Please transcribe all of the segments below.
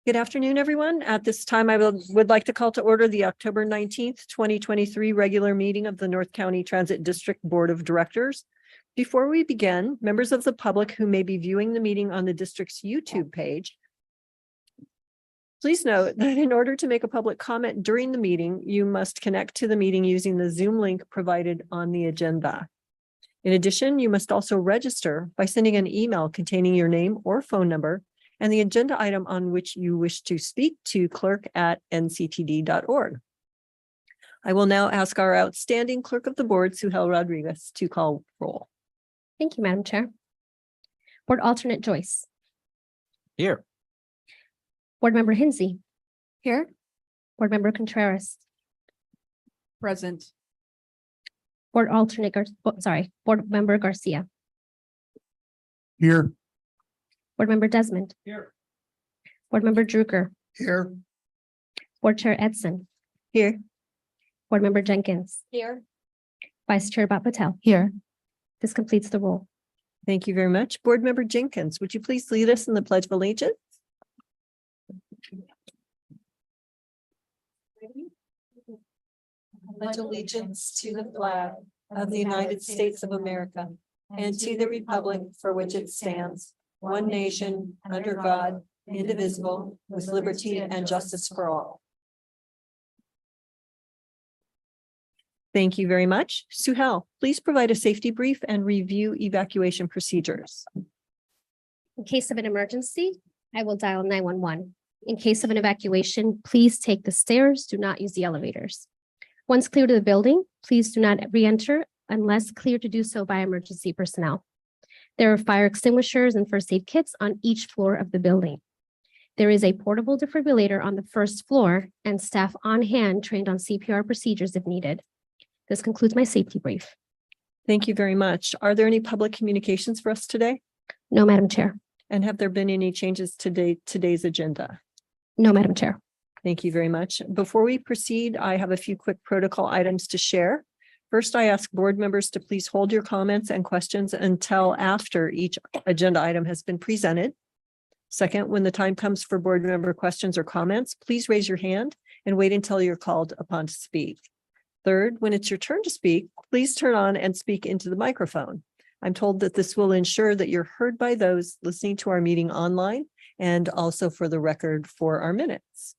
Good afternoon, everyone. At this time, I would like to call to order the October 19th, 2023 regular meeting of the North County Transit District Board of Directors. Before we begin, members of the public who may be viewing the meeting on the district's YouTube page, please note that in order to make a public comment during the meeting, you must connect to the meeting using the Zoom link provided on the agenda. In addition, you must also register by sending an email containing your name or phone number and the agenda item on which you wish to speak to clerk@nctd.org. I will now ask our outstanding clerk of the board, Suhel Rodriguez, to call roll. Thank you, Madam Chair. Board Alternate Joyce. Here. Board Member Hinsey. Here. Board Member Contreras. Present. Board Member Garcia. Here. Board Member Desmond. Here. Board Member Drucker. Here. Board Chair Edson. Here. Board Member Jenkins. Here. Vice Chair Patel. Here. This completes the roll. Thank you very much. Board Member Jenkins, would you please lead us in the Pledge of Allegiance? Pledge allegiance to the flag of the United States of America and to the republic for which it stands, one nation, under God, indivisible, with liberty and justice for all. Thank you very much. Suhel, please provide a safety brief and review evacuation procedures. In case of an emergency, I will dial 911. In case of an evacuation, please take the stairs. Do not use the elevators. Once clear to the building, please do not re-enter unless cleared to do so by emergency personnel. There are fire extinguishers and first aid kits on each floor of the building. There is a portable defibrillator on the first floor and staff on hand trained on CPR procedures if needed. This concludes my safety brief. Thank you very much. Are there any public communications for us today? No, Madam Chair. And have there been any changes to today's agenda? No, Madam Chair. Thank you very much. Before we proceed, I have a few quick protocol items to share. First, I ask board members to please hold your comments and questions until after each agenda item has been presented. Second, when the time comes for board member questions or comments, please raise your hand and wait until you're called upon to speak. Third, when it's your turn to speak, please turn on and speak into the microphone. I'm told that this will ensure that you're heard by those listening to our meeting online and also for the record for our minutes.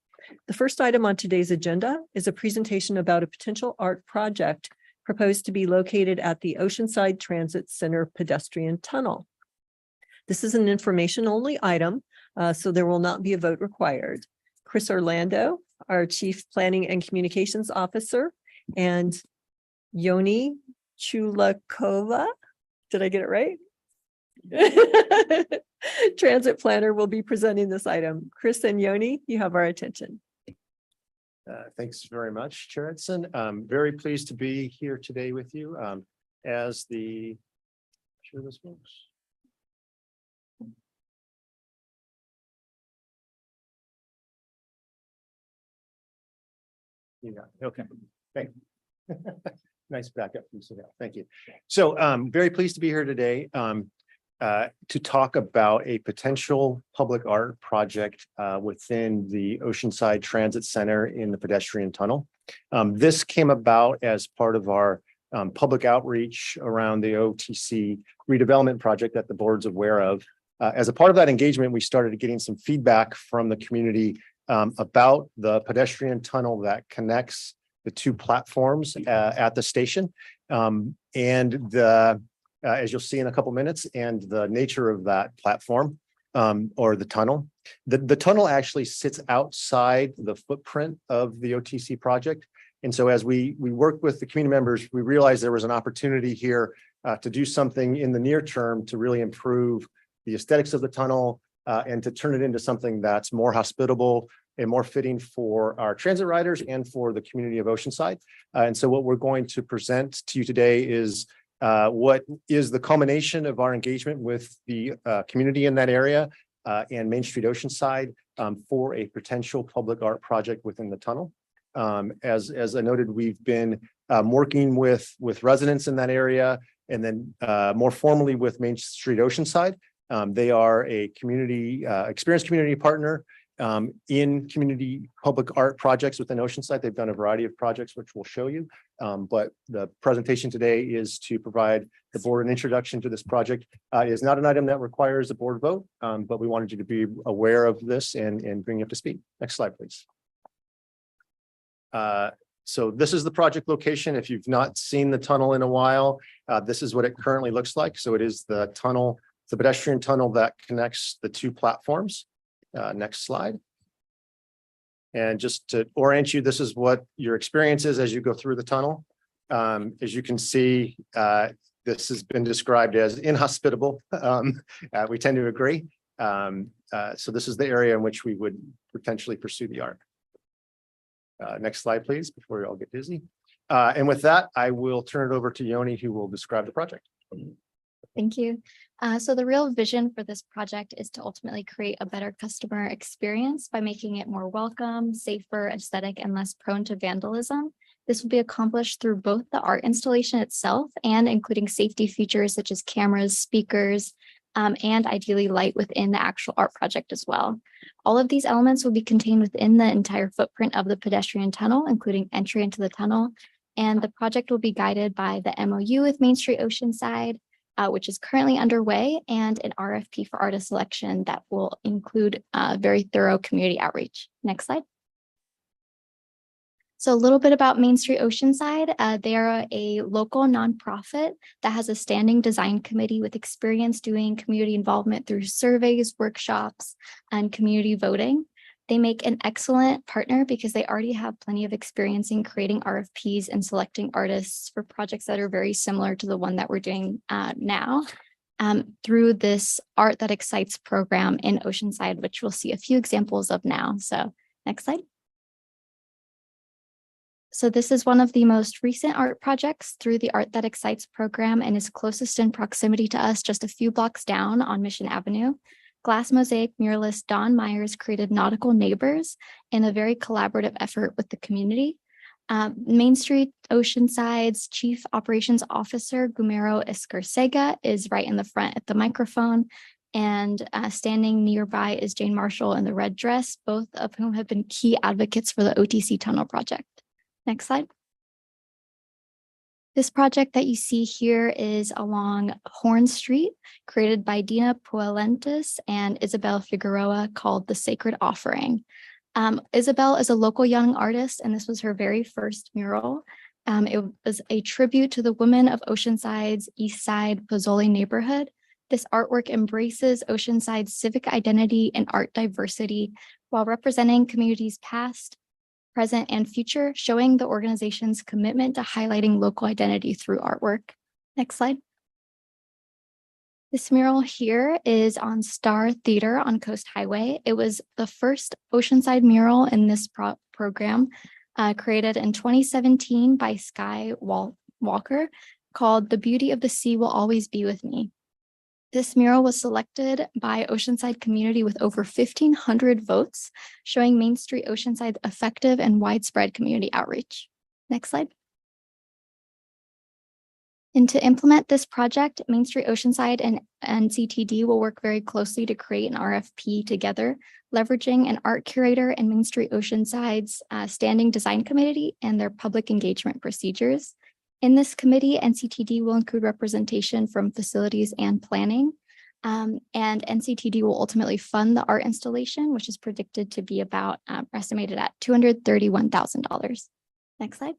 The first item on today's agenda is a presentation about a potential art project proposed to be located at the Oceanside Transit Center pedestrian tunnel. This is an information-only item, so there will not be a vote required. Chris Orlando, our Chief Planning and Communications Officer, and Yoni Chulakova, did I get it right? Transit planner will be presenting this item. Chris and Yoni, you have our attention. Thanks very much, Chair Edson. I'm very pleased to be here today with you as the, share this, folks. You got it. Okay. Thank you. Nice backup from Suhel. Thank you. So very pleased to be here today to talk about a potential public art project within the Oceanside Transit Center in the pedestrian tunnel. This came about as part of our public outreach around the OTC redevelopment project that the board's aware of. As a part of that engagement, we started getting some feedback from the community about the pedestrian tunnel that connects the two platforms at the station, and as you'll see in a couple minutes, and the nature of that platform or the tunnel. The tunnel actually sits outside the footprint of the OTC project. And so as we worked with the community members, we realized there was an opportunity here to do something in the near term to really improve the aesthetics of the tunnel and to turn it into something that's more hospitable and more fitting for our transit riders and for the community of Oceanside. And so what we're going to present to you today is what is the culmination of our engagement with the community in that area and Main Street Oceanside for a potential public art project within the tunnel. As I noted, we've been working with residents in that area, and then more formally with Main Street Oceanside. They are a community experienced community partner in community public art projects within Oceanside. They've done a variety of projects, which we'll show you. But the presentation today is to provide the board an introduction to this project. It is not an item that requires a board vote, but we wanted you to be aware of this and bring you up to speed. Next slide, please. So this is the project location. If you've not seen the tunnel in a while, this is what it currently looks like. So it is the tunnel, the pedestrian tunnel that connects the two platforms. Next slide. And just to orient you, this is what your experience is as you go through the tunnel. As you can see, this has been described as inhospitable. We tend to agree. So this is the area in which we would potentially pursue the art. Next slide, please, before we all get dizzy. And with that, I will turn it over to Yoni, who will describe the project. Thank you. So the real vision for this project is to ultimately create a better customer experience by making it more welcome, safer, aesthetic, and less prone to vandalism. This will be accomplished through both the art installation itself and including safety features such as cameras, speakers, and ideally light within the actual art project as well. All of these elements will be contained within the entire footprint of the pedestrian tunnel, including entry into the tunnel. And the project will be guided by the MOU with Main Street Oceanside, which is currently underway, and an RFP for artist selection that will include very thorough community outreach. Next slide. So a little bit about Main Street Oceanside. They are a local nonprofit that has a standing design committee with experience doing community involvement through surveys, workshops, and community voting. They make an excellent partner because they already have plenty of experience in creating RFPs and selecting artists for projects that are very similar to the one that we're doing now through this Art That Excites program in Oceanside, which we'll see a few examples of now. So next slide. So this is one of the most recent art projects through the Art That Excites program and is closest in proximity to us, just a few blocks down on Mission Avenue. Glass mosaic muralist Don Myers created Nautical Neighbors in a very collaborative effort with the community. Main Street Oceanside's Chief Operations Officer, Gumero Escarcega, is right in the front at the microphone. And standing nearby is Jane Marshall in the red dress, both of whom have been key advocates for the OTC Tunnel project. Next slide. This project that you see here is along Horn Street, created by Dina Puelentes and Isabel Figueroa, called The Sacred Offering. Isabel is a local young artist, and this was her very first mural. It was a tribute to the women of Oceanside's East Side Pozzoli neighborhood. This artwork embraces Oceanside's civic identity and art diversity while representing communities past, present, and future, showing the organization's commitment to highlighting local identity through artwork. Next slide. This mural here is on Star Theater on Coast Highway. It was the first Oceanside mural in this program, created in 2017 by Sky Walker, called The Beauty of the Sea Will Always Be With Me. This mural was selected by Oceanside community with over 1,500 votes, showing Main Street Oceanside's effective and widespread community outreach. Next slide. And to implement this project, Main Street Oceanside and NCTD will work very closely to create an RFP together, leveraging an art curator and Main Street Oceanside's standing design committee and their public engagement procedures. In this committee, NCTD will include representation from facilities and planning, and NCTD will ultimately fund the art installation, which is predicted to be about estimated at $231,000. Next slide.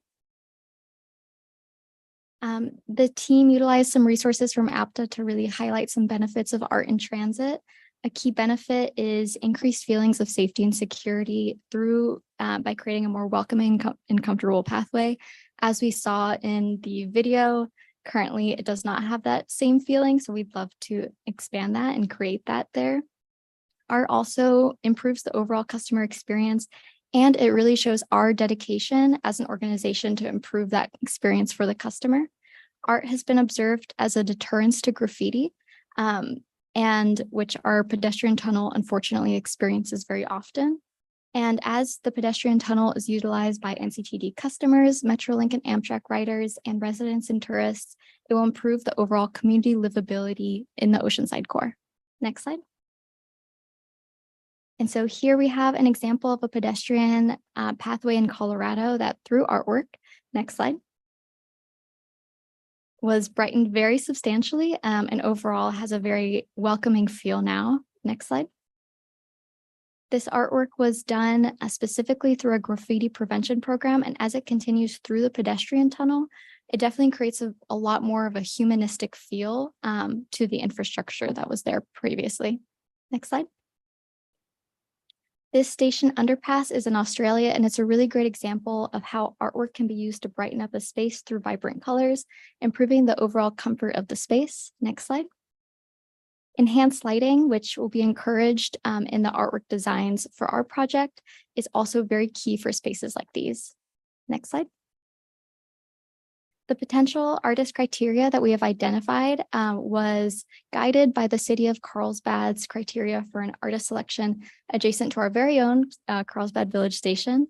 The team utilized some resources from APTA to really highlight some benefits of art in transit. A key benefit is increased feelings of safety and security through by creating a more welcoming and comfortable pathway. As we saw in the video, currently it does not have that same feeling, so we'd love to expand that and create that there. Art also improves the overall customer experience, and it really shows our dedication as an organization to improve that experience for the customer. Art has been observed as a deterrence to graffiti, and which our pedestrian tunnel unfortunately experiences very often. And as the pedestrian tunnel is utilized by NCTD customers, Metrolink and Amtrak riders, and residents and tourists, it will improve the overall community livability in the Oceanside core. Next slide. And so here we have an example of a pedestrian pathway in Colorado that through artwork, next slide, was brightened very substantially and overall has a very welcoming feel now. Next slide. This artwork was done specifically through a graffiti prevention program, and as it continues through the pedestrian tunnel, it definitely creates a lot more of a humanistic feel to the infrastructure that was there previously. Next slide. This station underpass is in Australia, and it's a really great example of how artwork can be used to brighten up a space through vibrant colors, improving the overall comfort of the space. Next slide. Enhanced lighting, which will be encouraged in the artwork designs for our project, is also very key for spaces like these. Next slide. The potential artist criteria that we have identified was guided by the city of Carlsbad's criteria for an artist selection adjacent to our very own Carlsbad Village Station.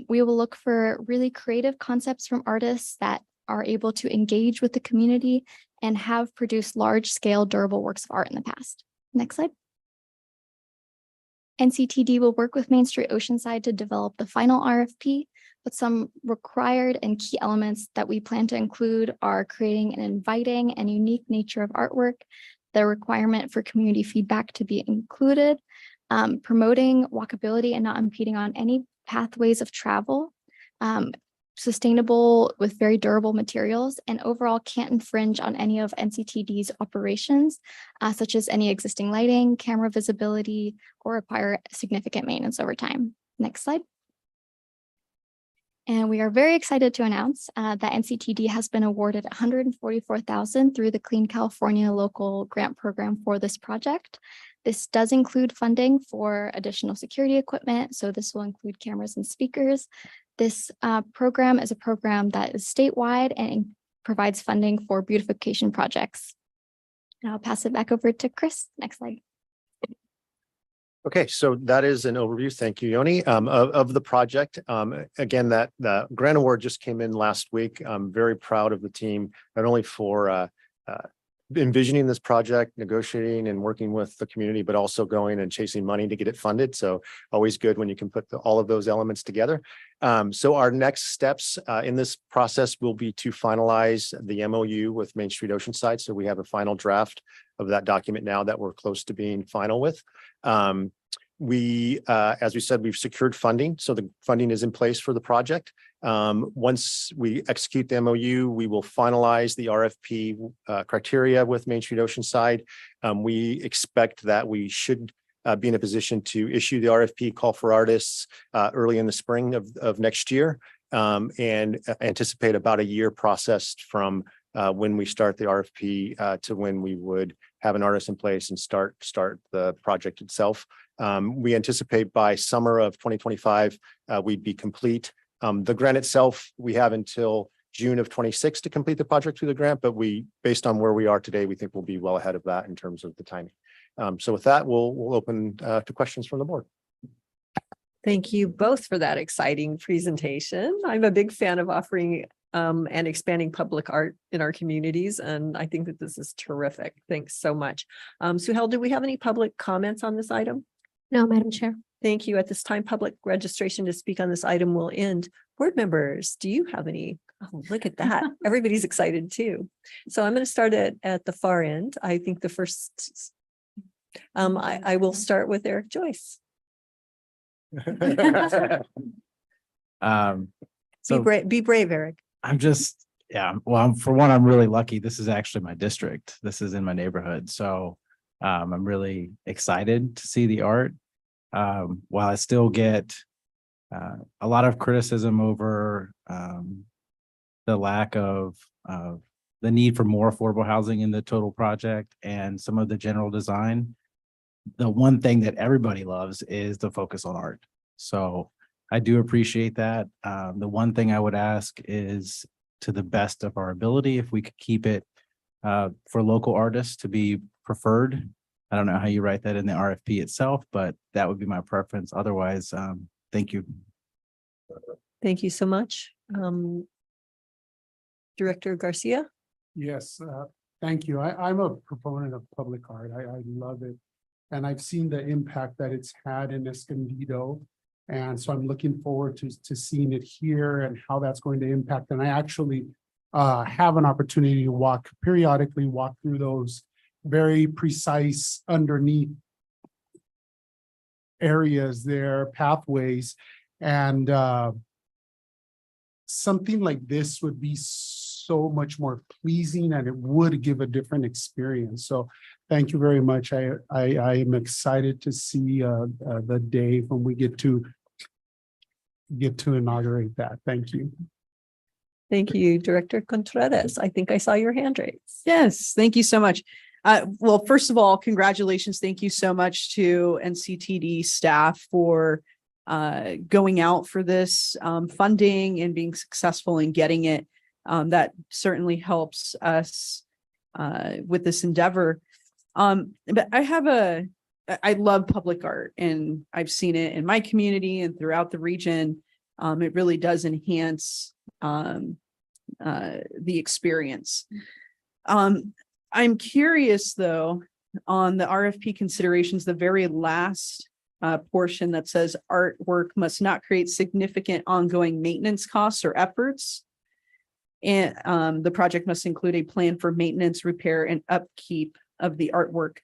We will look for really creative concepts from artists that are able to engage with the community and have produced large-scale durable works of art in the past. Next slide. NCTD will work with Main Street Oceanside to develop the final RFP, but some required and key elements that we plan to include are creating an inviting and unique nature of artwork, the requirement for community feedback to be included, promoting walkability and not impeding on any pathways of travel, sustainable with very durable materials, and overall can't infringe on any of NCTD's operations, such as any existing lighting, camera visibility, or require significant maintenance over time. Next slide. And we are very excited to announce that NCTD has been awarded $144,000 through the Clean California Local Grant Program for this project. This does include funding for additional security equipment, so this will include cameras and speakers. This program is a program that is statewide and provides funding for beautification projects. Now I'll pass it back over to Chris. Next slide. Okay, so that is an overview. Thank you, Yoni, of the project. Again, the grant award just came in last week. I'm very proud of the team, not only for envisioning this project, negotiating and working with the community, but also going and chasing money to get it funded. So always good when you can put all of those elements together. So our next steps in this process will be to finalize the MOU with Main Street Oceanside. So we have a final draft of that document now that we're close to being final with. As we said, we've secured funding. So the funding is in place for the project. Once we execute the MOU, we will finalize the RFP criteria with Main Street Oceanside. We expect that we should be in a position to issue the RFP call for artists early in the spring of next year, and anticipate about a year process from when we start the RFP to when we would have an artist in place and start the project itself. We anticipate by summer of 2025, we'd be complete. The grant itself, we have until June of 26 to complete the project through the grant, but based on where we are today, we think we'll be well ahead of that in terms of the timing. So with that, we'll open to questions from the board. Thank you both for that exciting presentation. I'm a big fan of offering and expanding public art in our communities, and I think that this is terrific. Thanks so much. Suhail, do we have any public comments on this item? No, Madam Chair. Thank you. At this time, public registration to speak on this item will end. Board members, do you have any? Oh, look at that. Everybody's excited too. So I'm going to start at the far end. I think the first, I will start with Eric Joyce. Be brave, Eric. I'm just, yeah, well, for one, I'm really lucky. This is actually my district. This is in my neighborhood. So I'm really excited to see the art. While I still get a lot of criticism over the lack of the need for more affordable housing in the total project and some of the general design, the one thing that everybody loves is the focus on art. So I do appreciate that. The one thing I would ask is, to the best of our ability, if we could keep it for local artists to be preferred. I don't know how you write that in the RFP itself, but that would be my preference. Otherwise, thank you. Thank you so much. Director Garcia. Yes, thank you. I'm a proponent of public art. I love it. And I've seen the impact that it's had in Escondido. And so I'm looking forward to seeing it here and how that's going to impact. And I actually have an opportunity to periodically walk through those very precise underneath areas there, pathways. And something like this would be so much more pleasing, and it would give a different experience. So thank you very much. I am excited to see the day when we get to inaugurate that. Thank you. Thank you, Director Contreras. I think I saw your hand raised. Yes, thank you so much. Well, first of all, congratulations. Thank you so much to NCTD staff for going out for this funding and being successful in getting it. That certainly helps us with this endeavor. But I love public art, and I've seen it in my community and throughout the region. It really does enhance the experience. I'm curious though, on the RFP considerations, the very last portion that says artwork must not create significant ongoing maintenance costs or efforts. And the project must include a plan for maintenance, repair, and upkeep of the artwork.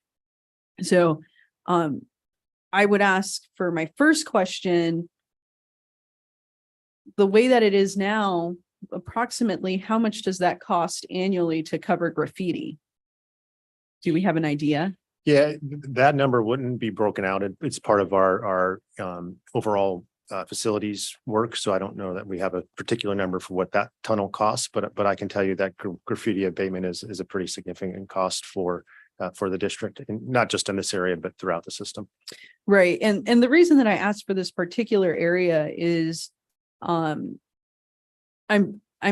So I would ask for my first question, the way that it is now, approximately how much does that cost annually to cover graffiti? Do we have an idea? Yeah, that number wouldn't be broken out. It's part of our overall facilities work. So I don't know that we have a particular number for what that tunnel costs, but I can tell you that graffiti abatement is a pretty significant cost for the district, and not just in this area, but throughout the system. Right. And the reason that I asked for this particular area is I'm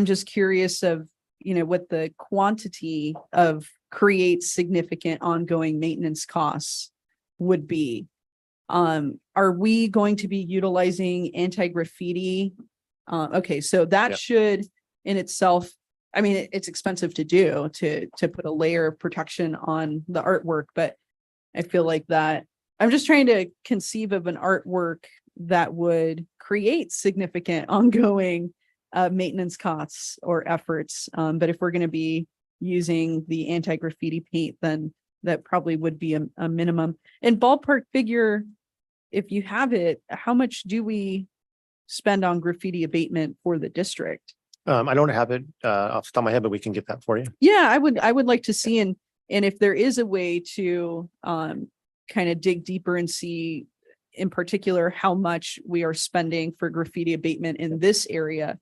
just curious of, what the quantity of create significant ongoing maintenance costs would be. Are we going to be utilizing anti-graffiti? Okay, so that Yep. should in itself, I mean, it's expensive to do to put a layer of protection on the artwork, but I feel like that I'm just trying to conceive of an artwork that would create significant ongoing maintenance costs or efforts. But if we're going to be using the anti-graffiti paint, then that probably would be a minimum. And ballpark figure, if you have it, how much do we spend on graffiti abatement for the district? I don't have it off the top of my head, but we can get that for you. Yeah, I would like to see, and if there is a way to kind of dig deeper and see in particular how much we are spending for graffiti abatement in this area.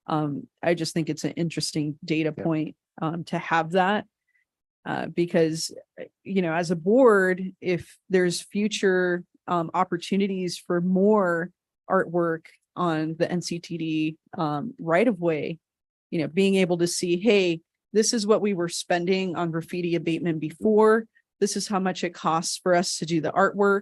I just think it's an interesting data point to have that. Because, as a board, if there's future opportunities for more artwork on the NCTD right of way, being able to see, hey, this is what we were spending on graffiti abatement before. This is how much it costs for us to do the artwork.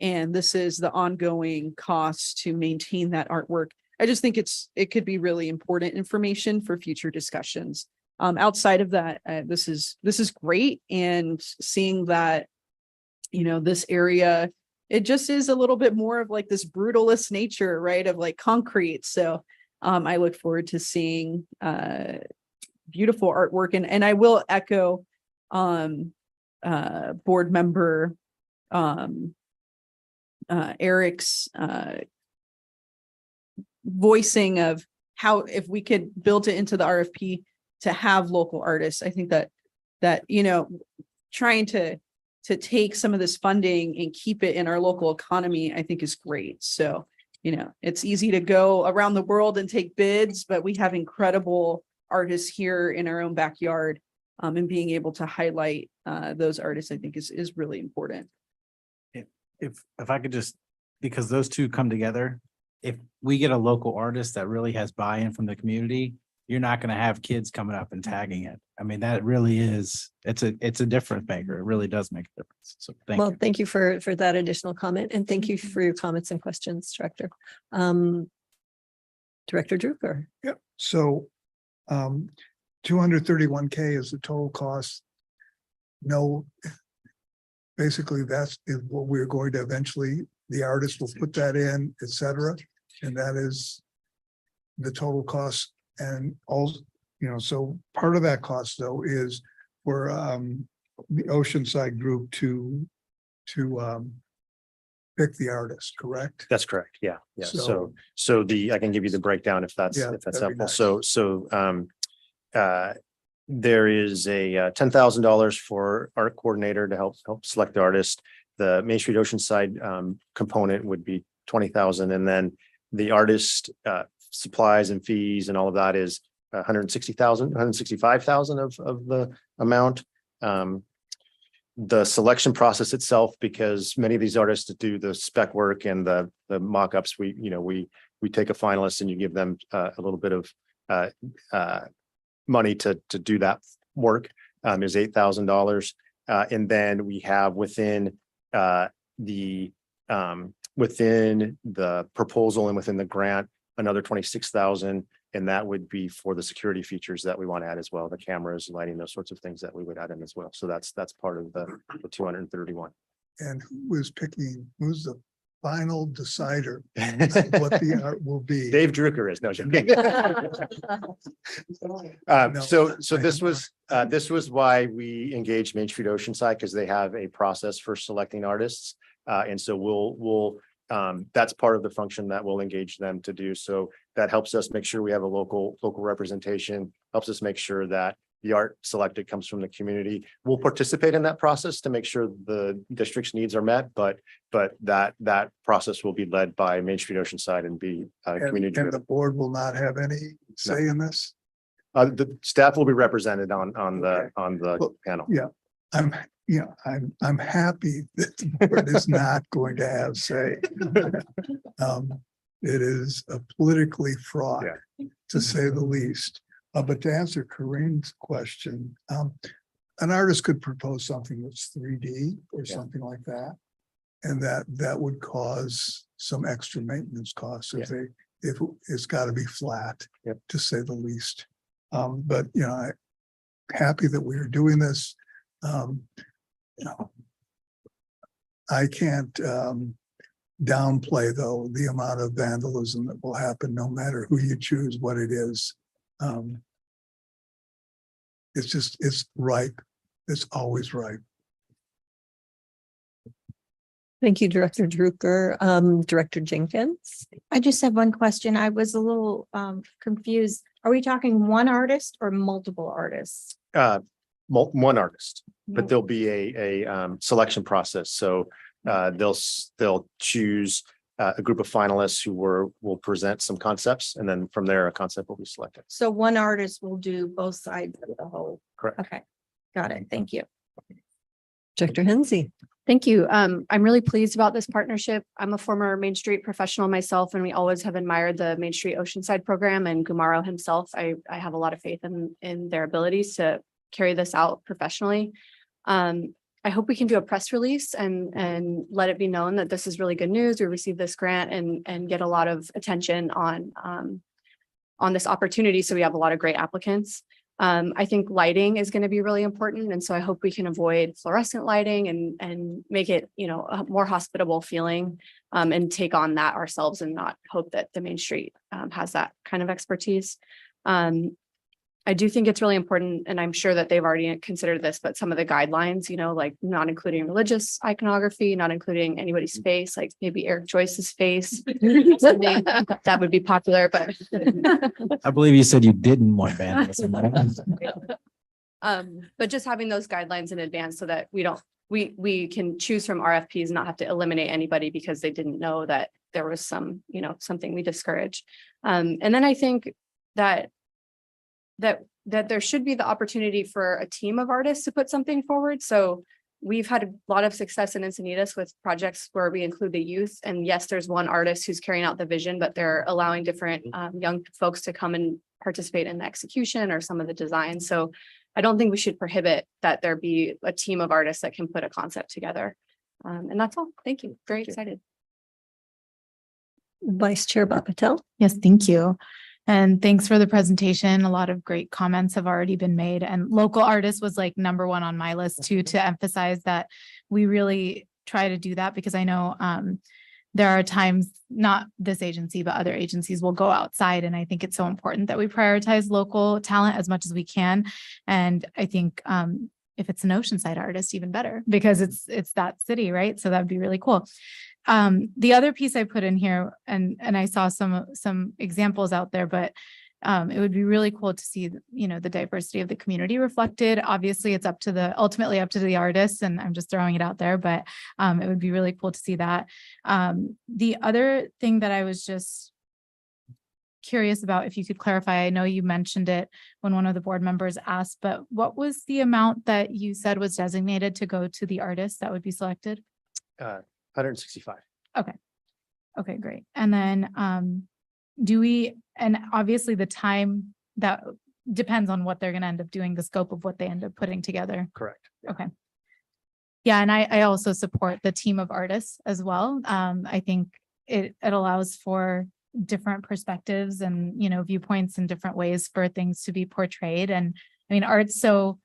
And this is the ongoing cost to maintain that artwork. I just think it could be really important information for future discussions. Outside of that, this is great. And seeing that, this area, it just is a little bit more of like this brutalist nature, right? Of like concrete. So I look forward to seeing beautiful artwork. And I will echo board member Eric's voicing of how, if we could build it into the RFP to have local artists. I think that trying to take some of this funding and keep it in our local economy, I think is great. So, it's easy to go around the world and take bids, but we have incredible artists here in our own backyard, and being able to highlight those artists, I think is really important. If I could just, because those two come together, if we get a local artist that really has buy-in from the community, you're not going to have kids coming up and tagging it. I mean, that really is, it's a difference maker. It really does make a difference. So thank you. Thank you for that additional comment, and thank you for your comments and questions, Director. Director Drucker. Yep. So 231K is the total cost. No basically that's is what we're going to eventually, the artist will put that in, et cetera. And that is the total cost. And all, so part of that cost though is for the Oceanside group to pick the artist, correct? That's correct. Yeah, yeah. So- So I can give you the breakdown if that's Yeah, helpful. that'd be nice. There is a $10,000 for art coordinator to help select the artist. The Main Street Oceanside component would be 20,000, and then the artist supplies and fees and all of that is 165,000 of the amount. The selection process itself, because many of these artists do the spec work and the mock-ups, we take a finalist and you give them a little bit of money to do that work, is $8,000. And then we have within the proposal and within the grant, another 26,000. And that would be for the security features that we want to add as well, the cameras, lighting, those sorts of things that we would add in as well. So that's part of the 231. And who's the final decider of what the art will be? Dave Drucker is, no joking. So this was why we engaged Main Street Oceanside, because they have a process for selecting artists. And so we'll that's part of the function that we'll engage them to do. So that helps us make sure we have a local representation, helps us make sure that the art selected comes from the community. We'll participate in that process to make sure the district's needs are met, but that process will be led by Main Street Oceanside and be community. And the board will not have any say in this? The staff will be represented on Okay. the Well, panel. Yeah, I'm happy that the board is not going to have say. It is a politically fraught, to say the least. But to answer Corinne's question, an artist could propose something that's 3D or something like that. And that would cause some extra maintenance costs if it's got to be flat, to say the least. But I'm happy that we are doing this. I can't downplay though the amount of vandalism that will happen no matter who you choose, what it is. It's ripe. It's always ripe. Thank you, Director Drucker. Director Jenkins? I just have one question. I was a little confused. Are we talking one artist or multiple artists? One artist, but there'll be a selection process. So they'll choose a group of finalists who will present some concepts, and then from there a concept will be selected. So one artist will do both sides of the whole. Correct. Okay, got it. Thank you. Director Hensy? Thank you. I'm really pleased about this partnership. I'm a former Main Street professional myself, and we always have admired the Main Street Oceanside program and Gumaro himself. I have a lot of faith in their abilities to carry this out professionally. I hope we can do a press release and let it be known that this is really good news. We received this grant and get a lot of attention on this opportunity. So we have a lot of great applicants. I think lighting is going to be really important. And so I hope we can avoid fluorescent lighting and make it, a more hospitable feeling and take on that ourselves and not hope that the Main Street has that kind of expertise. I do think it's really important, and I'm sure that they've already considered this, but some of the guidelines, like not including religious iconography, not including anybody's face, like maybe Eric Joyce's face, something that would be popular, but I believe you said you didn't want vandalism. but just having those guidelines in advance so that we can choose from RFPs, not have to eliminate anybody because they didn't know that there was some, something we discourage. And then I think that there should be the opportunity for a team of artists to put something forward. So we've had a lot of success in Encinitas with projects where we include the youth. And yes, there's one artist who's carrying out the vision, but they're allowing different young folks to come and participate in the execution or some of the design. So I don't think we should prohibit that there be a team of artists that can put a concept together. And that's all. Thank you. Very excited. Vice Chair Patel? Yes, thank you. And thanks for the presentation. A lot of great comments have already been made, and local artists was like #1 on my list too, to emphasize that we really try to do that, because I know there are times, not this agency, but other agencies will go outside. And I think it's so important that we prioritize local talent as much as we can. And I think if it's an Oceanside artist, even better, because it's that city, right? So that'd be really cool. The other piece I put in here, and I saw some examples out there, but it would be really cool to see, the diversity of the community reflected. Obviously, it's ultimately up to the artists, and I'm just throwing it out there, but it would be really cool to see that. The other thing that I was just curious about, if you could clarify, I know you mentioned it when one of the board members asked, but what was the amount that you said was designated to go to the artists that would be selected? 165. Okay, great. And then and obviously the time that depends on what they're going to end up doing, the scope of what they end up putting together. Correct. Okay. Yeah, and I also support the team of artists as well. I think it allows for different perspectives and, viewpoints and different ways for things to be portrayed. And I mean, art's so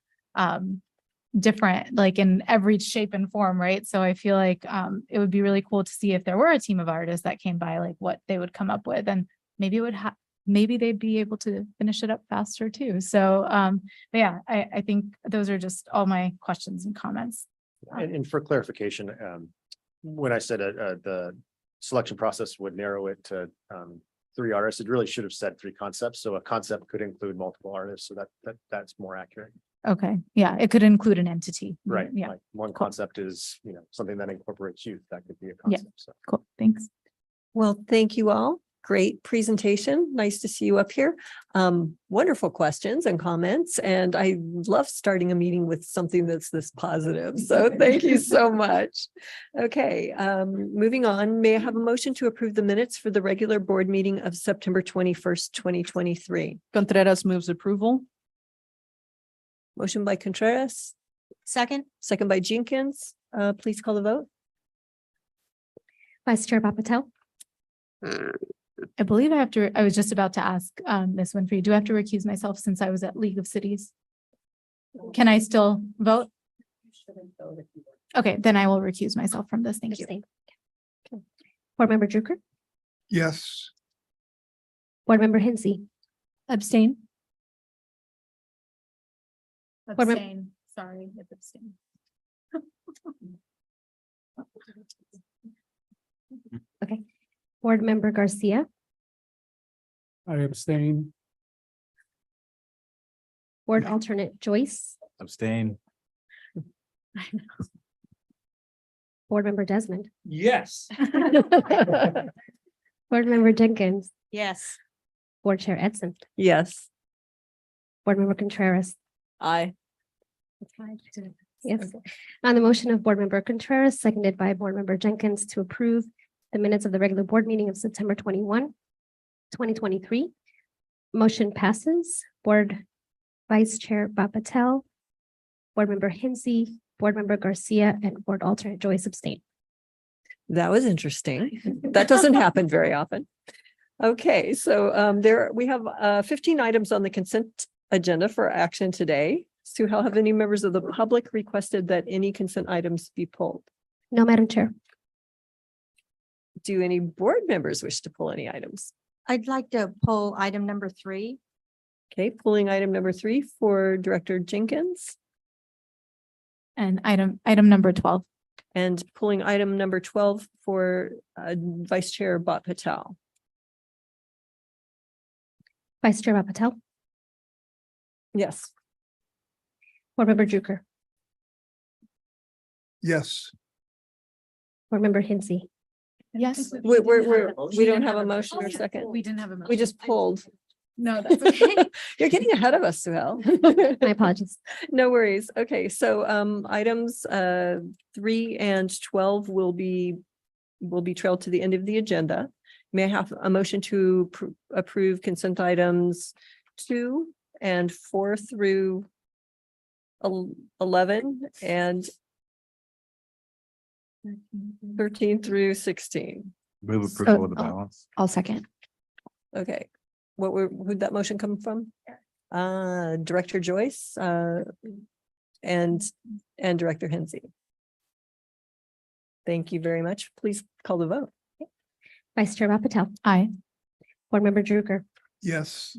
different, like in every shape and form, right? So I feel like it would be really cool to see if there were a team of artists that came by, like what they would come up with, and maybe it would maybe they'd be able to finish it up faster too. So but yeah, I think those are just all my questions and comments. And for clarification, when I said the selection process would narrow it to 3 artists, it really should have said 3 concepts. So a concept could include multiple artists. So that's more accurate. Okay, yeah, it could include an entity. Right. Yeah, Like one Cool. concept is, something that incorporates youth. That could be a Yeah. concept. So. cool, thanks. Well, thank you all. Great presentation. Nice to see you up here. Wonderful questions and comments. And I love starting a meeting with something that's this positive. So thank you so much. Okay, moving on. May I have a motion to approve the minutes for the regular board meeting of September 21st, 2023? Contreras moves approval. Motion by Contreras, Second? second by Jenkins. Please call the vote. Vice Chair Patel, I believe I was just about to ask Ms. Winfrey, do I have to recuse myself since I was at League of Cities? Can I still vote? Okay, then I will recuse myself from this. Thank you. abstain. Okay. Board Member Drucker, Yes, Board Member Hensy, Abstain. Board mem- Abstain, sorry, it's abstain. okay. Board Member Garcia, I abstain. Board Alternate Joyce, Abstain. Board Member Desmond, Yes. Board Member Jenkins, Yes. Board Chair Edson, Yes. Board Member Contreras. Aye. Yes. On the motion of Board Member Contreras, seconded by Board Member Jenkins to approve the minutes of the regular board meeting of September 21, 2023. Motion passes. Board Vice Chair Patel, Board Member Hensy, Board Member Garcia, and Board Alternate Joyce abstain. That was interesting. That doesn't happen very often. Okay, so we have 15 items on the consent agenda for action today. Suhel, have any members of the public requested that any consent items be pulled? No, Madam Chair. Do any board members wish to pull any items? I'd like to pull item number 3. Okay, pulling item number 3 for Director Jenkins And item number 12. and pulling item number 12 for Vice Chair Bhat Patel. Vice Chair Patel, Yes. Board Member Drucker, yes. Board Member Hensy, Yes. We don't have a motion or second. We didn't have a motion. We just pulled. No, that's okay. You're getting ahead of us, Suhel. my apologies. No worries. Okay, so items 3 and 12 will be trailed to the end of the agenda. May I have a motion to approve consent items 2 and 4 through 11 and 13 through 16? Move approval of the oh. balance. I'll second. Okay, who'd that motion come from? Director Joyce, and Director Hensy. Thank you very much. Please call the vote. Vice Chair Patel, Aye. Board Member Drucker, Yes.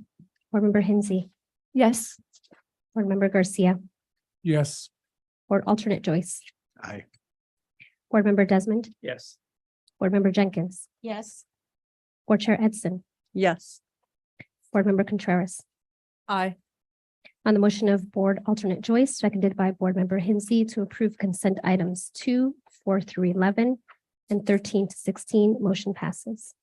Board Member Hensy, Yes. Board Member Garcia, Yes. Board Alternate Joyce, Aye. Board Member Desmond, Yes. Board Member Jenkins, Yes. Board Chair Edson, Yes. Board Member Contreras. Aye. On the motion of Board Alternate Joyce, seconded by Board Member Hensy to approve consent items 2, 4 through 11, and 13 to 16, motion passes.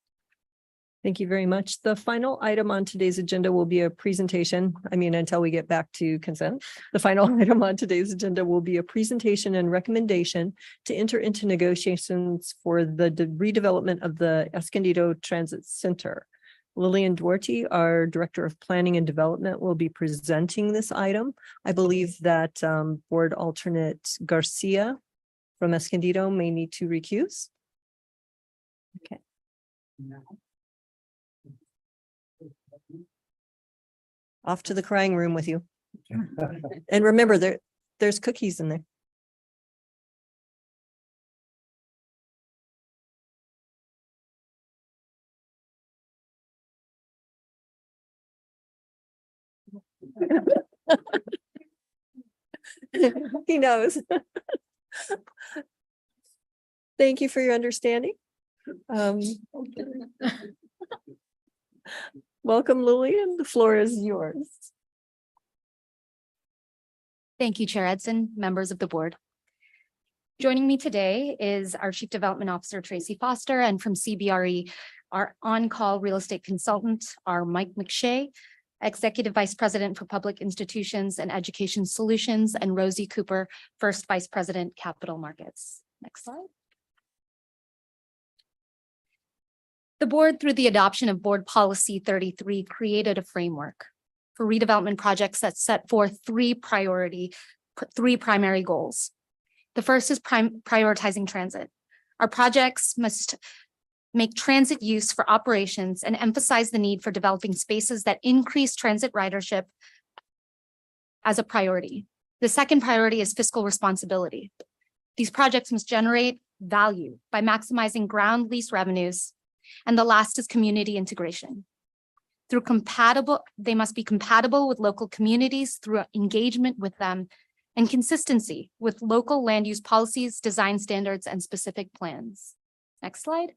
Thank you very much. The final item on today's agenda will be a presentation. I mean, until we get back to consent. The final item on today's agenda will be a presentation and recommendation to enter into negotiations for the redevelopment of the Escondido Transit Center. Lillian Duarte, our Director of Planning and Development, will be presenting this item. I believe that Board Alternate Garcia from Escondido may need to recuse. Okay. Off to the crying room with you. And remember, there's cookies in there. He knows. Thank you for your understanding. Welcome, Lillian. The floor is yours. Thank you, Chair Edson, members of the board. Joining me today is our Chief Development Officer, Tracy Foster, and from CBRE, our on-call real estate consultant, our Mike McShay, Executive Vice President for Public Institutions and Education Solutions, and Rosie Cooper, First Vice President, Capital Markets. Next slide. The board, through the adoption of Board Policy 33, created a framework for redevelopment projects that set forth three primary goals. The first is prioritizing transit. Our projects must make transit use for operations and emphasize the need for developing spaces that increase transit ridership as a priority. The second priority is fiscal responsibility. These projects must generate value by maximizing ground lease revenues. And the last is community integration. They must be compatible with local communities through engagement with them and consistency with local land use policies, design standards, and specific plans. Next slide.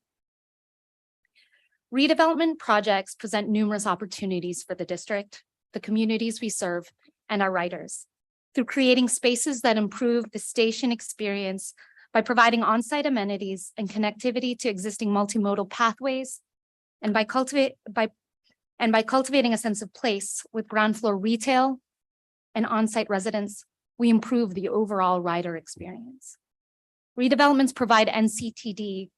Redevelopment projects present numerous opportunities for the district, the communities we serve, and our riders through creating spaces that improve the station experience by providing on-site amenities and connectivity to existing multimodal pathways, and by cultivating a sense of place with ground floor retail and on-site residents, we improve the overall rider experience. Redevelopments provide NCTD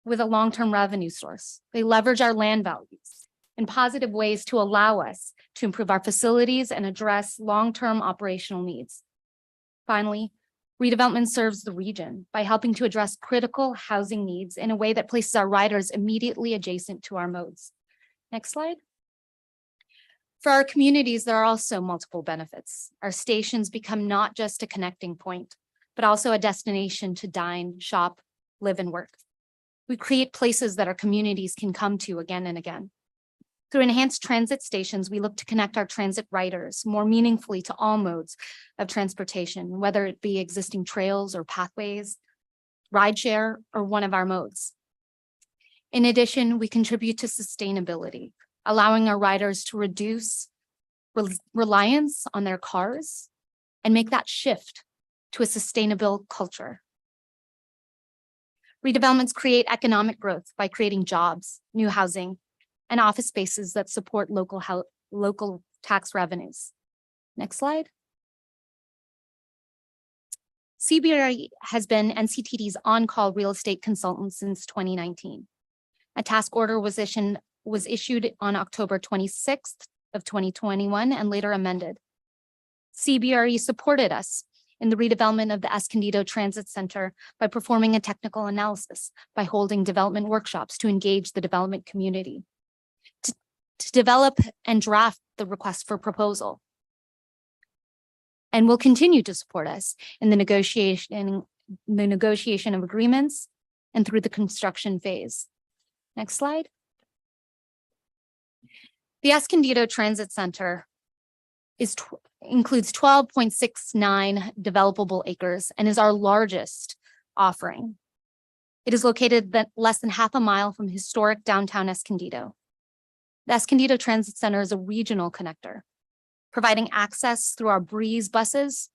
with a long-term revenue source. They leverage our land values in positive ways to allow us to improve our facilities and address long-term operational needs. Finally, redevelopment serves the region by helping to address critical housing needs in a way that places our riders immediately adjacent to our modes. Next slide. For our communities, there are also multiple benefits. Our stations become not just a connecting point, but also a destination to dine, shop, live, and work. We create places that our communities can come to again and again. Through enhanced transit stations, we look to connect our transit riders more meaningfully to all modes of transportation, whether it be existing trails or pathways, rideshare, or one of our modes. In addition, we contribute to sustainability, allowing our riders to reduce reliance on their cars and make that shift to a sustainable culture. Redevelopments create economic growth by creating jobs, new housing, and office spaces that support local tax revenues. Next slide. CBRE has been NCTD's on-call real estate consultant since 2019. A task order was issued on October 26th of 2021 and later amended. CBRE supported us in the redevelopment of the Escondido Transit Center by performing a technical analysis, by holding development workshops to engage the development community. to develop and draft the request for proposal, and will continue to support us in the negotiation of agreements and through the construction phase. Next slide. The Escondido Transit Center includes 12.69 developable acres and is our largest offering. It is located less than half a mile from historic downtown Escondido. The Escondido Transit Center is a regional connector, providing access through our Breeze buses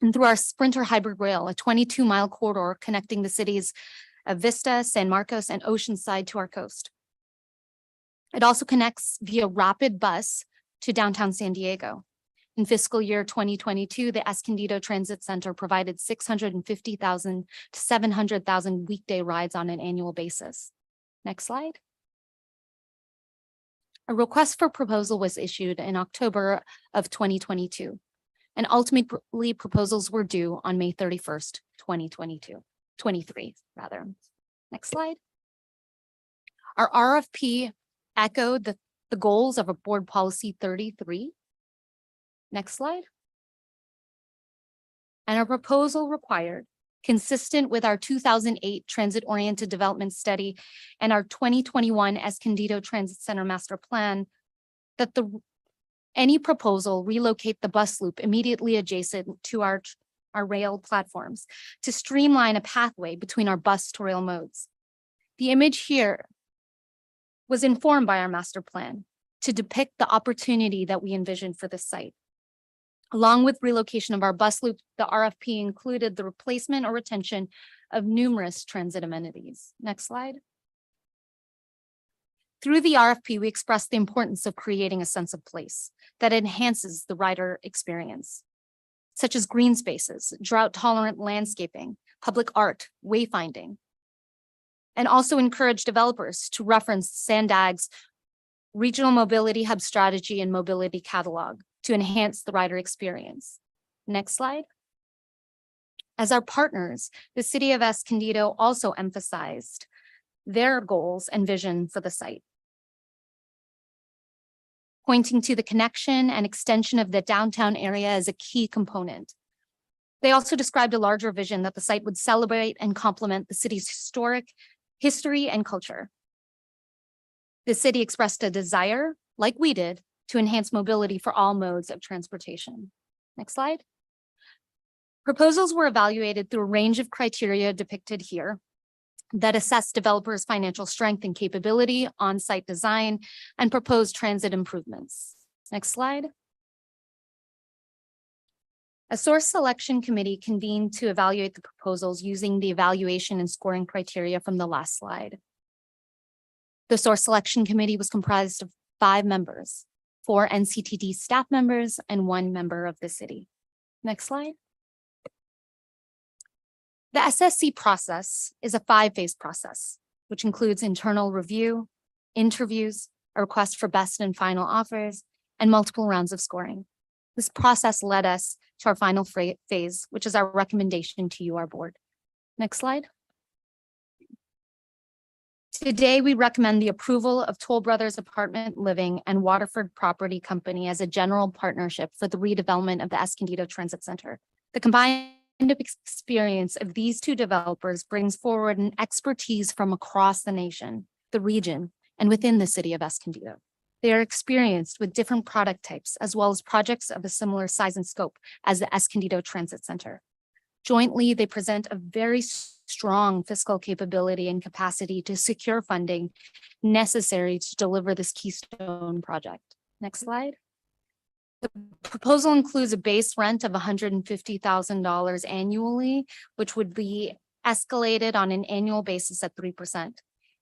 and through our Sprinter hybrid rail, a 22-mile corridor connecting the cities of Vista, San Marcos, and Oceanside to our coast. It also connects via rapid bus to downtown San Diego. In fiscal year 2022, the Escondido Transit Center provided 650,000 to 700,000 weekday rides on an annual basis. Next slide. A request for proposal was issued in October of 2022, and ultimately proposals were due on May 31st, 23 rather. Next slide. Our RFP echoed the goals of a board policy 33. Next slide. And our proposal required, consistent with our 2008 transit-oriented development study and our 2021 Escondido Transit Center master plan, that any proposal relocate the bus loop immediately adjacent to our rail platforms to streamline a pathway between our bus to rail modes. The image here was informed by our master plan to depict the opportunity that we envisioned for this site. Along with relocation of our bus loop, the RFP included the replacement or retention of numerous transit amenities. Next slide. Through the RFP, we expressed the importance of creating a sense of place that enhances the rider experience, such as green spaces, drought-tolerant landscaping, public art, wayfinding, and also encourage developers to reference Sandag's regional mobility hub strategy and mobility catalog to enhance the rider experience. Next slide. As our partners, the City of Escondido also emphasized their goals and vision for the site, pointing to the connection and extension of the downtown area as a key component. They also described a larger vision that the site would celebrate and complement the city's historic history and culture. The city expressed a desire, like we did, to enhance mobility for all modes of transportation. Next slide. Proposals were evaluated through a range of criteria depicted here that assess developers' financial strength and capability, on-site design, and proposed transit improvements. Next slide. A source selection committee convened to evaluate the proposals using the evaluation and scoring criteria from the last slide. The source selection committee was comprised of 5 members, 4 NCTD staff members, and 1 member of the city. Next slide. The SSC process is a 5-phase process, which includes internal review, interviews, a request for best and final offers, and multiple rounds of scoring. This process led us to our final phase, which is our recommendation to you, our board. Next slide. Today, we recommend the approval of Toll Brothers Apartment Living and Waterford Property Company as a general partnership for the redevelopment of the Escondido Transit Center. The combined experience of these 2 developers brings forward an expertise from across the nation, the region, and within the city of Escondido. They are experienced with different product types, as well as projects of a similar size and scope as the Escondido Transit Center. Jointly, they present a very strong fiscal capability and capacity to secure funding necessary to deliver this keystone project. Next slide. The proposal includes a base rent of $150,000 annually, which would be escalated on an annual basis at 3%.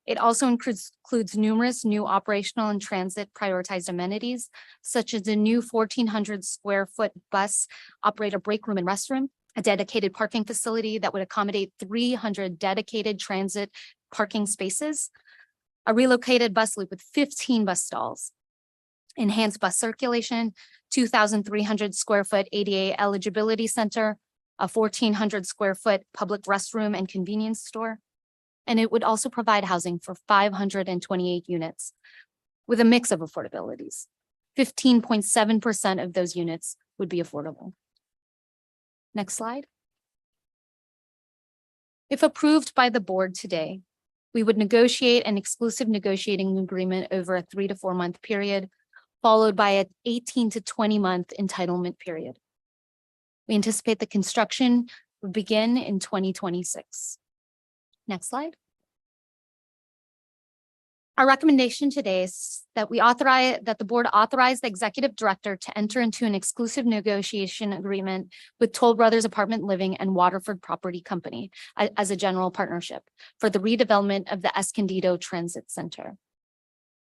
It also includes numerous new operational and transit prioritized amenities, such as a new 1,400 square foot bus operator break room and restroom, a dedicated parking facility that would accommodate 300 dedicated transit parking spaces, a relocated bus loop with 15 bus stalls, enhanced bus circulation, 2,300 square foot ADA eligibility center, a 1,400 square foot public restroom and convenience store. And it would also provide housing for 528 units, with a mix of affordabilities. 15.7% of those units would be affordable. Next slide. If approved by the board today, we would negotiate an exclusive negotiating agreement over a 3 to 4 month period, followed by an 18 to 20 month entitlement period. We anticipate the construction would begin in 2026. Next slide. Our recommendation today is that the board authorize the executive director to enter into an exclusive negotiation agreement with Toll Brothers Apartment Living and Waterford Property Company as a general partnership for the redevelopment of the Escondido Transit Center.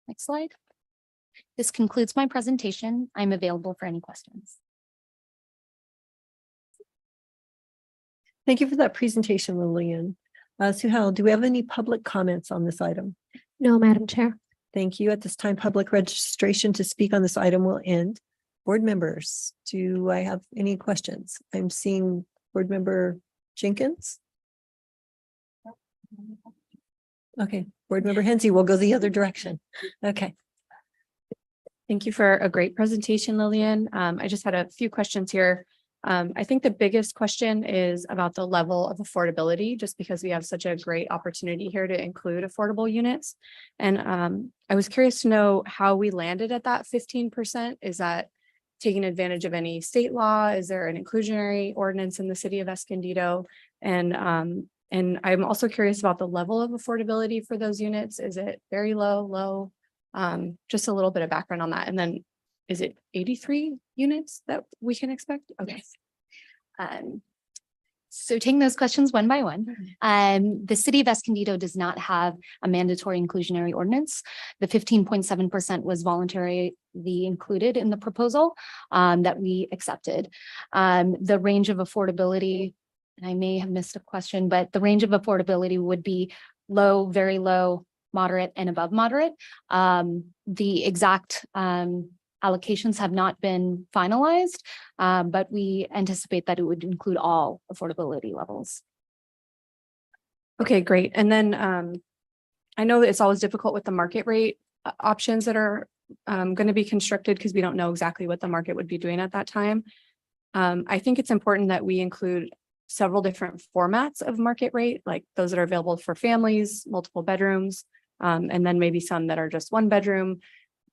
Next slide. This concludes my presentation. I'm available for any questions. Thank you for that presentation, Lillian. Suhail, do we have any public comments on this item? No, Madam Chair. Thank you. At this time, public registration to speak on this item will end. Board members, do I have any questions? I'm seeing Board Member Jenkins. Okay, Board Member Hensy, we'll go the other direction. Okay. Thank you for a great presentation, Lillian. I just had a few questions here. I think the biggest question is about the level of affordability, just because we have such a great opportunity here to include affordable units. And I was curious to know how we landed at that 15%. Is that taking advantage of any state law? Is there an inclusionary ordinance in the city of Escondido? And I'm also curious about the level of affordability for those units. Is it very low? Just a little bit of background on that. And then is it 83 units that we can expect? Okay. Yes. So taking those questions one by one, the city of Escondido does not have a mandatory inclusionary ordinance. The 15.7% was voluntarily included in the proposal that we accepted. The range of affordability, and I may have missed a question, but the range of affordability would be low, very low, moderate, and above moderate. The exact allocations have not been finalized, but we anticipate that it would include all affordability levels. Okay, great. And then I know that it's always difficult with the market rate options that are going to be constructed because we don't know exactly what the market would be doing at that time. I think it's important that we include several different formats of market rate, like those that are available for families, multiple bedrooms, and then maybe some that are just 1 bedroom,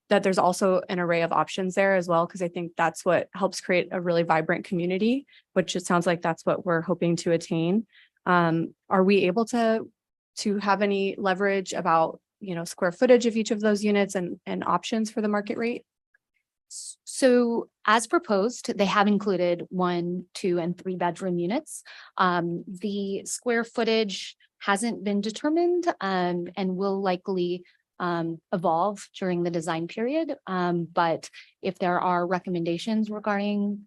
that there's also an array of options there as well, because I think that's what helps create a really vibrant community, which it sounds like that's what we're hoping to attain. Are we able to have any leverage about, square footage of each of those units and options for the market rate? So as proposed, they have included 1, 2, and 3 bedroom units. The square footage hasn't been determined and will likely evolve during the design period. But if there are recommendations regarding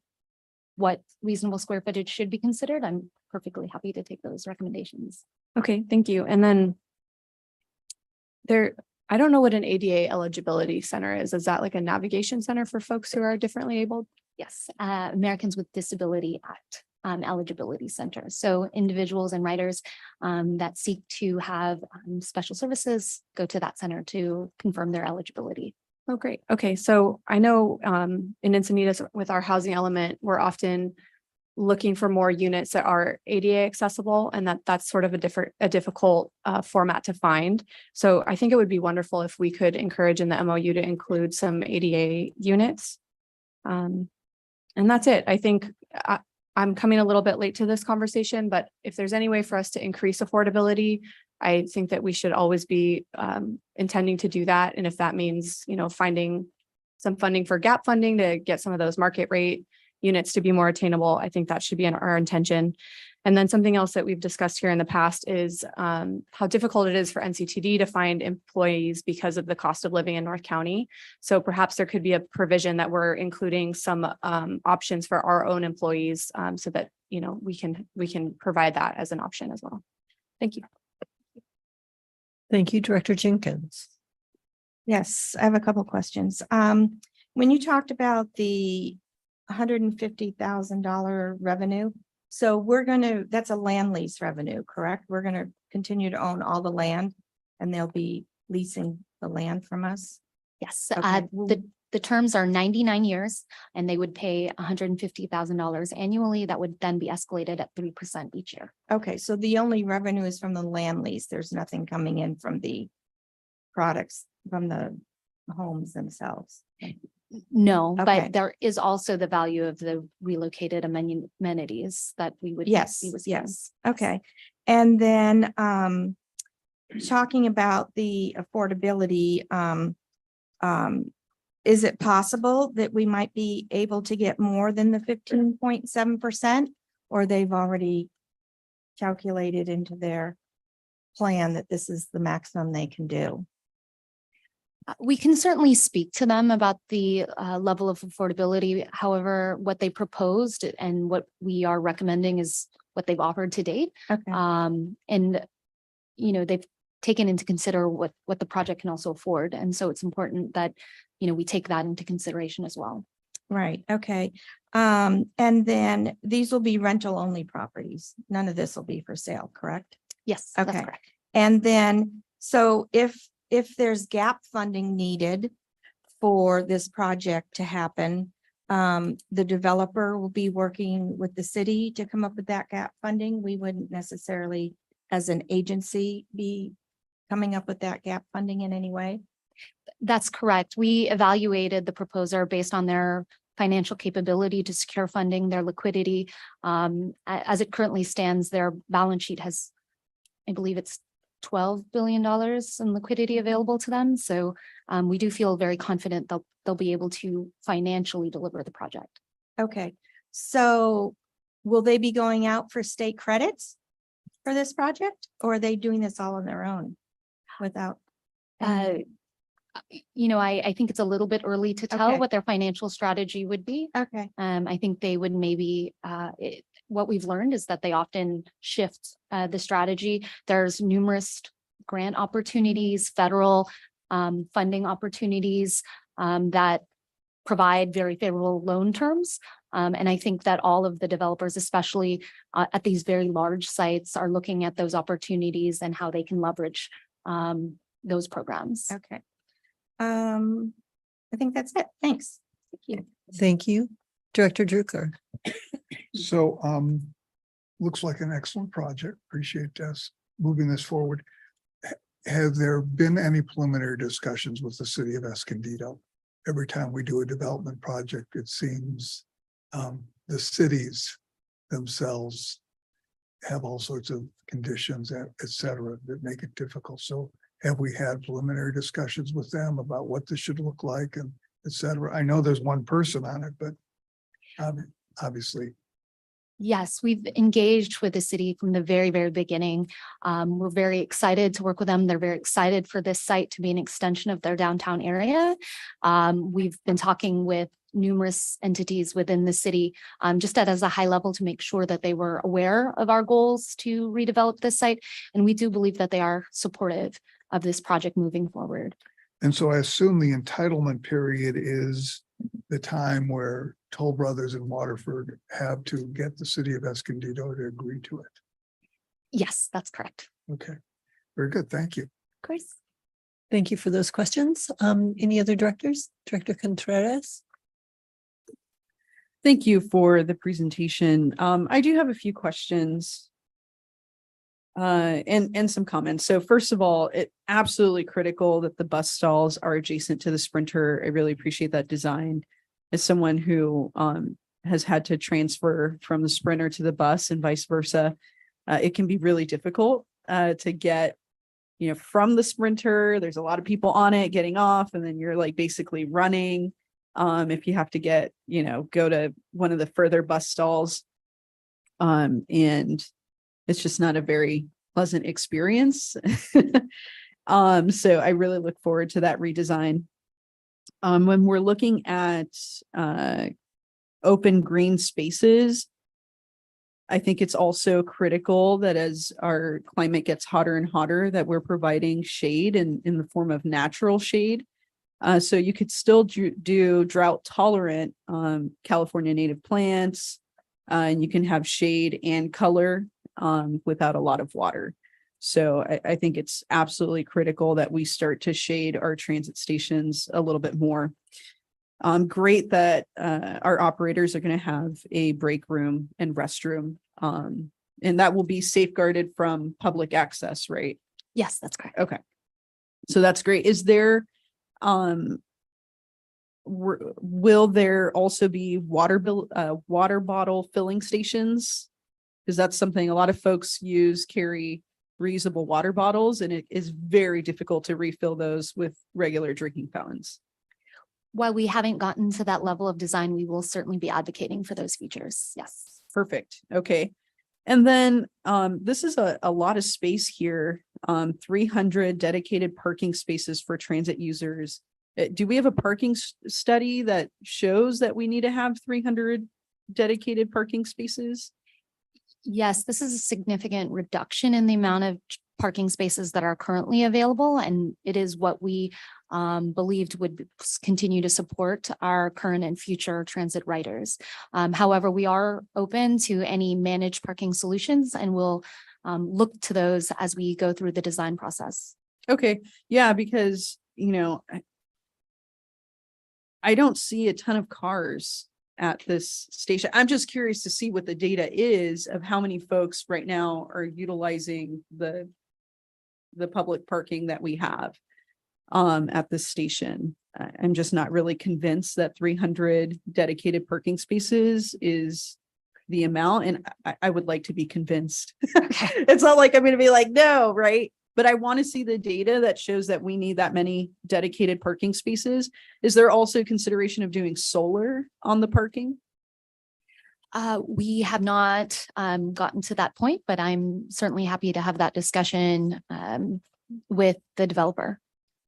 what reasonable square footage should be considered, I'm perfectly happy to take those recommendations. Okay, thank you. And then I don't know what an ADA eligibility center is. Is that like a navigation center for folks who are differently abled? Yes, Americans with Disability Act eligibility center. So individuals and riders that seek to have special services go to that center to confirm their eligibility. Oh, great. Okay, so I know in Encinitas with our housing element, we're often looking for more units that are ADA accessible, and that's sort of a difficult format to find. So I think it would be wonderful if we could encourage in the MOU to include some ADA units. And that's it. I think I'm coming a little bit late to this conversation, but if there's any way for us to increase affordability, I think that we should always be intending to do that. And if that means, finding some funding for gap funding to get some of those market rate units to be more attainable, I think that should be our intention. And then something else that we've discussed here in the past is how difficult it is for NCTD to find employees because of the cost of living in North County. So perhaps there could be a provision that we're including some options for our own employees so that, we can provide that as an option as well. Thank you. Thank you, Director Jenkins. Yes, I have a couple questions. When you talked about the $150,000 revenue, so that's a land lease revenue, correct? We're going to continue to own all the land and they'll be leasing the land from us. Yes, Okay. the terms are 99 years and they would pay $150,000 annually. That would then be escalated at 3% each year. Okay, so the only revenue is from the land lease. There's nothing coming in from the products, from the homes themselves. No, Okay. but there is also the value of the relocated amenities that we would. Yes, be receiving. yes, okay. And then talking about the affordability, is it possible that we might be able to get more than the 15.7%? Or they've already calculated into their plan that this is the maximum they can do? We can certainly speak to them about the level of affordability. However, what they proposed and what we are recommending is what they've offered to date. Okay, And, you know, they've taken into consider what the project can also afford. And so it's important that, you know, we take that into consideration as well. right, okay. And then these will be rental only properties. None of this will be for sale, correct? Yes, that's Okay. correct. And then, so if there's gap funding needed for this project to happen, the developer will be working with the city to come up with that gap funding. We wouldn't necessarily, as an agency, be coming up with that gap funding in any way. That's correct. We evaluated the proposer based on their financial capability to secure funding, their liquidity. As it currently stands, their balance sheet has, I believe it's $12 billion in liquidity available to them. So we do feel very confident they'll be able to financially deliver the project. Okay, so will they be going out for state credits for this project? Or are they doing this all on their own without? You know, I think it's a little bit early to tell Okay. what their financial strategy would be. Okay, I think they would maybe, what we've learned is that they often shift the strategy. There's numerous grant opportunities, federal funding opportunities that provide very favorable loan terms. And I think that all of the developers, especially at these very large sites, are looking at those opportunities and how they can leverage those programs. okay. I think that's it. Thanks. Thank you. Thank you. Director Drucker. So, looks like an excellent project. Appreciate us moving this forward. Have there been any preliminary discussions with the city of Escondido? Every time we do a development project, it seems the cities themselves have all sorts of conditions, et cetera, that make it difficult. So have we had preliminary discussions with them about what this should look like and et cetera? I know there's one person on it, but obviously. Yes, we've engaged with the city from the very, very beginning. We're very excited to work with them. They're very excited for this site to be an extension of their downtown area. We've been talking with numerous entities within the city, just as a high level to make sure that they were aware of our goals to redevelop this site. And we do believe that they are supportive of this project moving forward. And so I assume the entitlement period is the time where Toll Brothers and Waterford have to get the city of Escondido to agree to it. Yes, that's correct. Okay, very good. Thank you. Of course. Thank you for those questions. Any other directors? Director Contreras? Thank you for the presentation. I do have a few questions. And some comments. So first of all, it absolutely critical that the bus stalls are adjacent to the Sprinter. I really appreciate that design. As someone who has had to transfer from the Sprinter to the bus and vice versa, it can be really difficult to get, from the Sprinter. There's a lot of people on it getting off, and then you're like basically running. If you have to get, go to one of the further bus stalls, and it's just not a very pleasant experience. So I really look forward to that redesign. When we're looking at open green spaces, I think it's also critical that as our climate gets hotter and hotter, that we're providing shade in the form of natural shade. So you could still do drought tolerant California native plants, and you can have shade and color without a lot of water. So I think it's absolutely critical that we start to shade our transit stations a little bit more. Great that our operators are going to have a break room and restroom. And that will be safeguarded from public access, right? Yes, that's correct. Okay. So that's great. Is there, will there also be water bottle filling stations? Because that's something a lot of folks carry reusable water bottles, and it is very difficult to refill those with regular drinking fountains. While we haven't gotten to that level of design, we will certainly be advocating for those features. Yes. Perfect. Okay. And then this is a lot of space here, 300 dedicated parking spaces for transit users. Do we have a parking study that shows that we need to have 300 dedicated parking spaces? Yes, this is a significant reduction in the amount of parking spaces that are currently available, and it is what we believed would continue to support our current and future transit riders. However, we are open to any managed parking solutions, and we'll look to those as we go through the design process. Okay, yeah, because, I don't see a ton of cars at this station. I'm just curious to see what the data is of how many folks right now are utilizing the public parking that we have at this station. I'm just not really convinced that 300 dedicated parking spaces is the amount, and I would like to be convinced. It's not like I'm going to be like, no, right? But I want to see the data that shows that we need that many dedicated parking spaces. Is there also consideration of doing solar on the parking? We have not gotten to that point, but I'm certainly happy to have that discussion with the developer.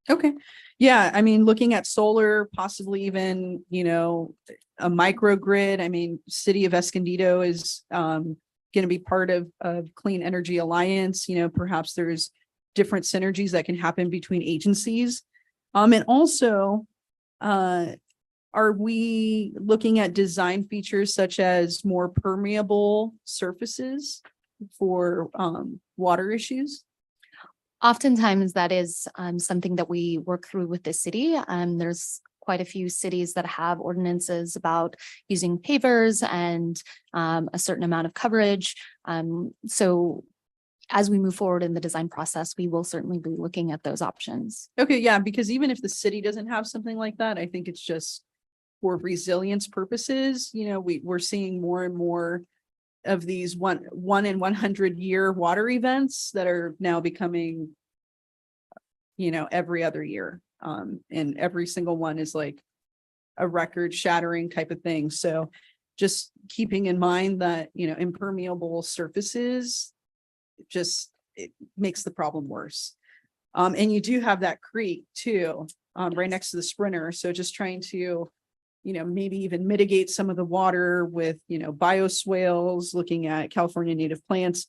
Okay. Yeah. I mean, looking at solar, possibly even, a microgrid. I mean, City of Escondido is going to be part of Clean Energy Alliance. Perhaps there's different synergies that can happen between agencies. And also, are we looking at design features such as more permeable surfaces for water issues? Oftentimes that is something that we work through with the city. There's quite a few cities that have ordinances about using pavers and a certain amount of coverage. So as we move forward in the design process, we will certainly be looking at those options. Okay, yeah, because even if the city doesn't have something like that, I think it's just for resilience purposes. We're seeing more and more of these one in 100-year water events that are now becoming, every other year. And every single one is like a record shattering type of thing. So just keeping in mind that, impermeable surfaces, it makes the problem worse. And you do have that creek too, right next to the Sprinter. So just trying to, maybe even mitigate some of the water with, bioswales, looking at California native plants.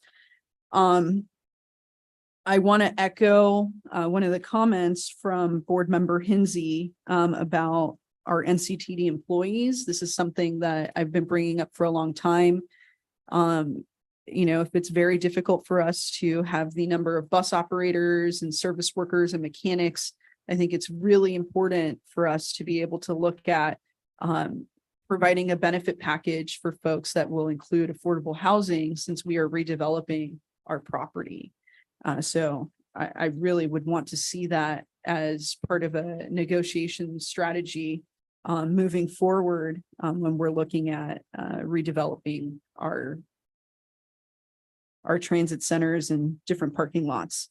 I want to echo one of the comments from board member Hinsey about our NCTD employees. This is something that I've been bringing up for a long time. If it's very difficult for us to have the number of bus operators and service workers and mechanics, I think it's really important for us to be able to look at providing a benefit package for folks that will include affordable housing, since we are redeveloping our property. So I really would want to see that as part of a negotiation strategy moving forward when we're looking at redeveloping our transit centers and different parking lots.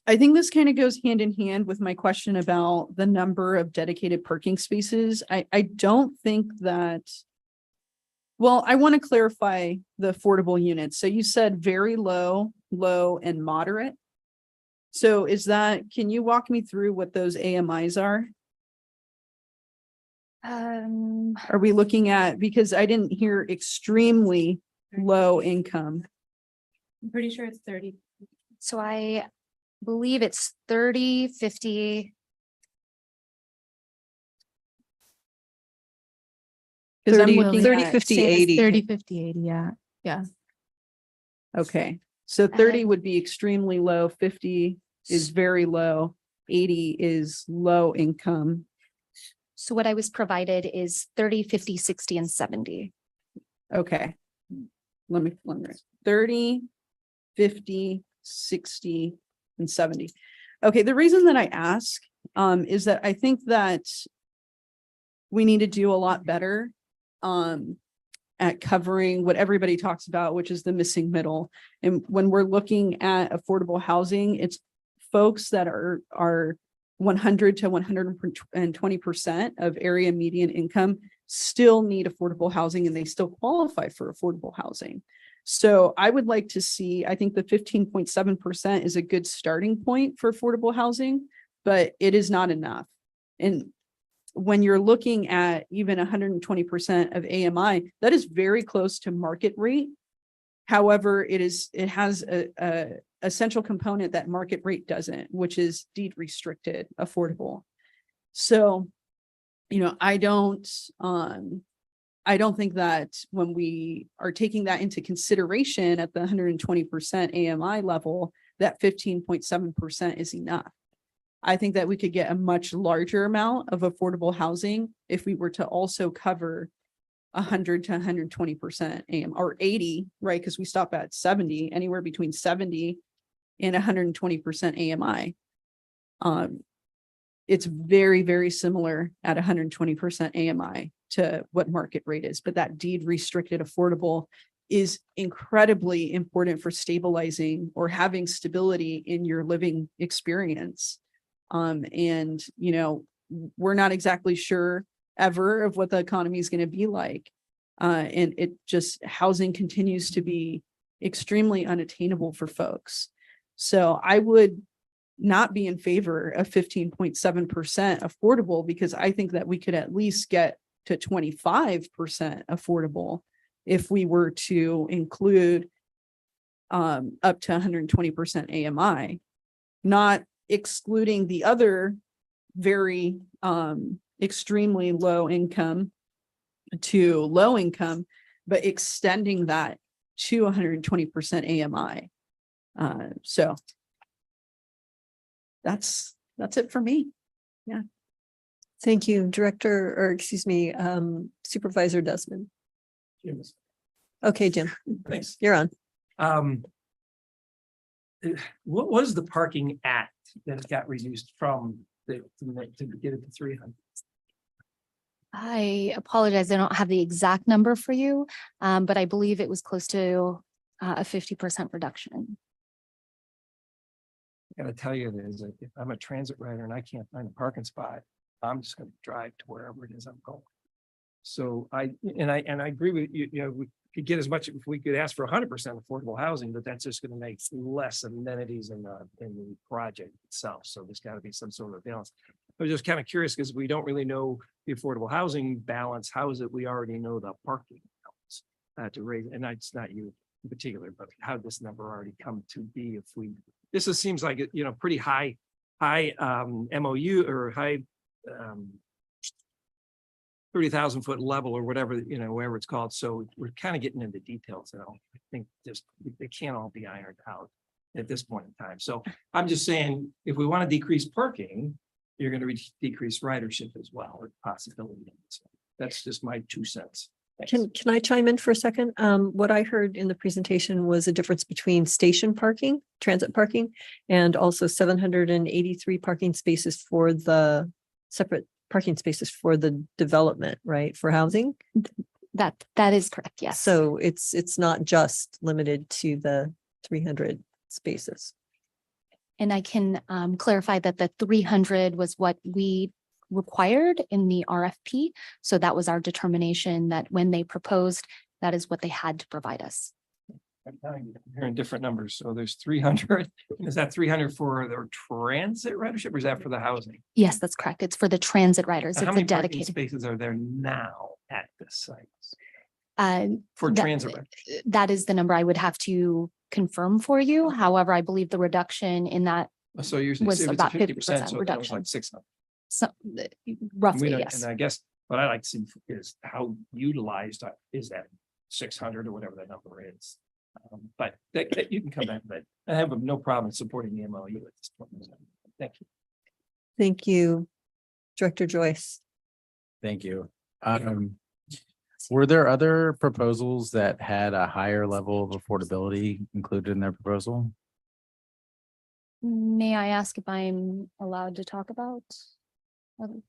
I think this kind of goes hand in hand with my question about the number of dedicated parking spaces. I don't think that, well, I want to clarify the affordable units. So you said very low, low, and moderate. So can you walk me through what those AMIs are? Are we looking at, because I didn't hear extremely low income. I'm pretty sure it's 30. So I believe it's 30, 50. Because I'm 30, looking 30, at 50, 80. 30, 50, 80. Yeah. Yeah. Okay. So 30 would be extremely low, 50 is very low, 80 is low income. So what I was provided is 30, 50, 60, and 70. Okay. Let me 30, 50, 60, and 70. Okay, the reason that I ask is that I think that we need to do a lot better at covering what everybody talks about, which is the missing middle. And when we're looking at affordable housing, it's folks that are 100 to 120% of area median income still need affordable housing and they still qualify for affordable housing. So I would like to see, I think the 15.7% is a good starting point for affordable housing, but it is not enough. And when you're looking at even 120% of AMI, that is very close to market rate. However, it has a essential component that market rate doesn't, which is deed restricted affordable. So, you know, I don't think that when we are taking that into consideration at the 120% AMI level, that 15.7% is enough. I think that we could get a much larger amount of affordable housing if we were to also cover 100 to 120% AM or 80, right? Because we stop at 70, anywhere between 70 and 120% AMI. It's very, very similar at 120% AMI to what market rate is, but that deed restricted affordable is incredibly important for stabilizing or having stability in your living experience. And, you know, we're not exactly sure ever of what the economy is going to be like. And it just, housing continues to be extremely unattainable for folks. So I would not be in favor of 15.7% affordable because I think that we could at least get to 25% affordable if we were to include up to 120% AMI, not excluding the other very extremely low income to low income, but extending that to 120% AMI. So that's it for me. Yeah. Thank you, Director, or excuse me, Supervisor Desmond. Okay, Jim, Thanks. you're on. What was the parking act that got reduced from to get it to 300? I apologize. I don't have the exact number for you, but I believe it was close to a 50% reduction. I gotta tell you, there's if I'm a transit rider and I can't find a parking spot, I'm just gonna drive to wherever it is I'm going. So I agree with you, you know, we could get as much, if we could ask for 100% affordable housing, but that's just gonna make less amenities in the project itself. So there's gotta be some sort of balance. I was just kind of curious because we don't really know the affordable housing balance. How is it? We already know the parking balance to raise, and it's not you in particular, but how this number already come to be if we, this is, seems like, you know, pretty high MOU or high 30,000 foot level or whatever, you know, whatever it's called. So we're kind of getting into details now. I think just, they can't all be ironed out at this point in time. So I'm just saying, if we want to decrease parking, you're going to decrease ridership as well, or possibility. So that's just my 2 cents. Can I chime in for a second? What I heard in the presentation was a difference between station parking, transit parking, and also 783 parking spaces for the separate parking spaces for the development, right? For housing. That is correct. Yes. So it's not just limited to the 300 spaces. And I can clarify that the 300 was what we required in the RFP. So that was our determination that when they proposed, that is what they had to provide us. I'm hearing different numbers. So there's 300. Is that 300 for the transit ridership or is that for the housing? Yes, that's correct. It's for the transit riders. How It's a many parking dedicated. spaces are there now at this site for transit riders? That is the number I would have to confirm for you. However, I believe the reduction in that So you're saying was if it's about 50%, 50% so that was reduction. like 600. So roughly, We don't- yes. And I guess what I like to see is how utilized is that 600 or whatever that number is. But that you can come back, but I have no problem supporting the MOU at this point. Thank you. Thank you. Director Joyce. Thank you. Were there other proposals that had a higher level of affordability included in their proposal? May I ask if I'm allowed to talk about? other-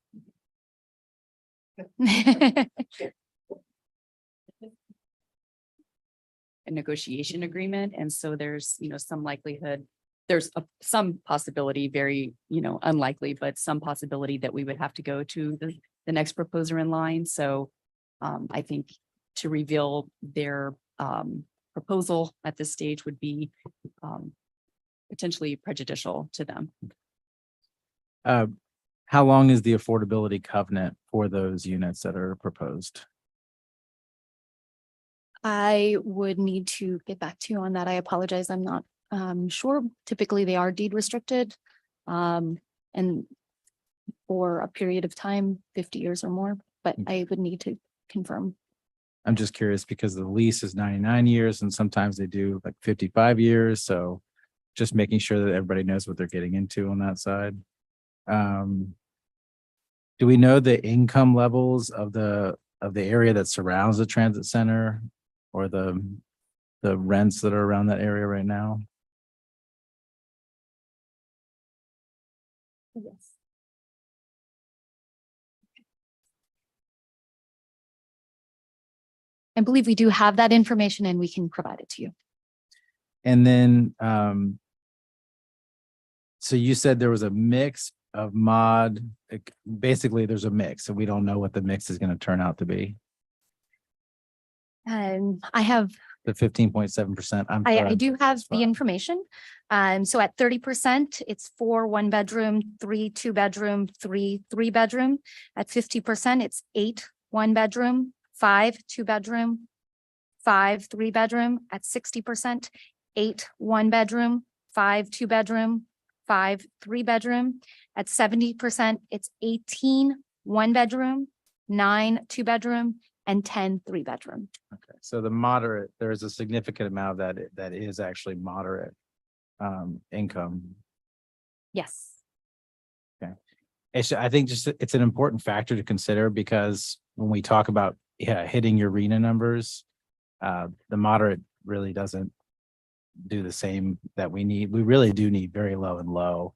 a negotiation agreement. And so there's, some likelihood, there's some possibility, very, unlikely, but some possibility that we would have to go to the next proposer in line. So I think to reveal their proposal at this stage would be potentially prejudicial to them. How long is the affordability covenant for those units that are proposed? I would need to get back to you on that. I apologize. I'm not sure. Typically, they are deed restricted. And for a period of time, 50 years or more, but I would need to confirm. I'm just curious because the lease is 99 years and sometimes they do like 55 years. So just making sure that everybody knows what they're getting into on that side. Do we know the income levels of the area that surrounds the transit center or the rents that are around that area right now? Yes. I believe we do have that information and we can provide it to you. And then, so you said there was a mix of mod, basically there's a mix, so we don't know what the mix is going to turn out to be. I have The 15.7%. I do have the information. So at 30%, it's 4 1-bedroom, 3 2-bedroom, 3 3-bedroom. At 50%, it's 8 1-bedroom, 5 2-bedroom, 5 3-bedroom. At 60%, 8 1-bedroom, 5 2-bedroom, 5 3-bedroom. At 70%, it's 18 1-bedroom, 9 2-bedroom, and 10 3-bedroom. Okay, so the moderate, there is a significant amount of that is actually moderate income. Yes. Okay. I think it's an important factor to consider because when we talk about hitting your RENA numbers, the moderate really doesn't do the same that we need. We really do need very low and low.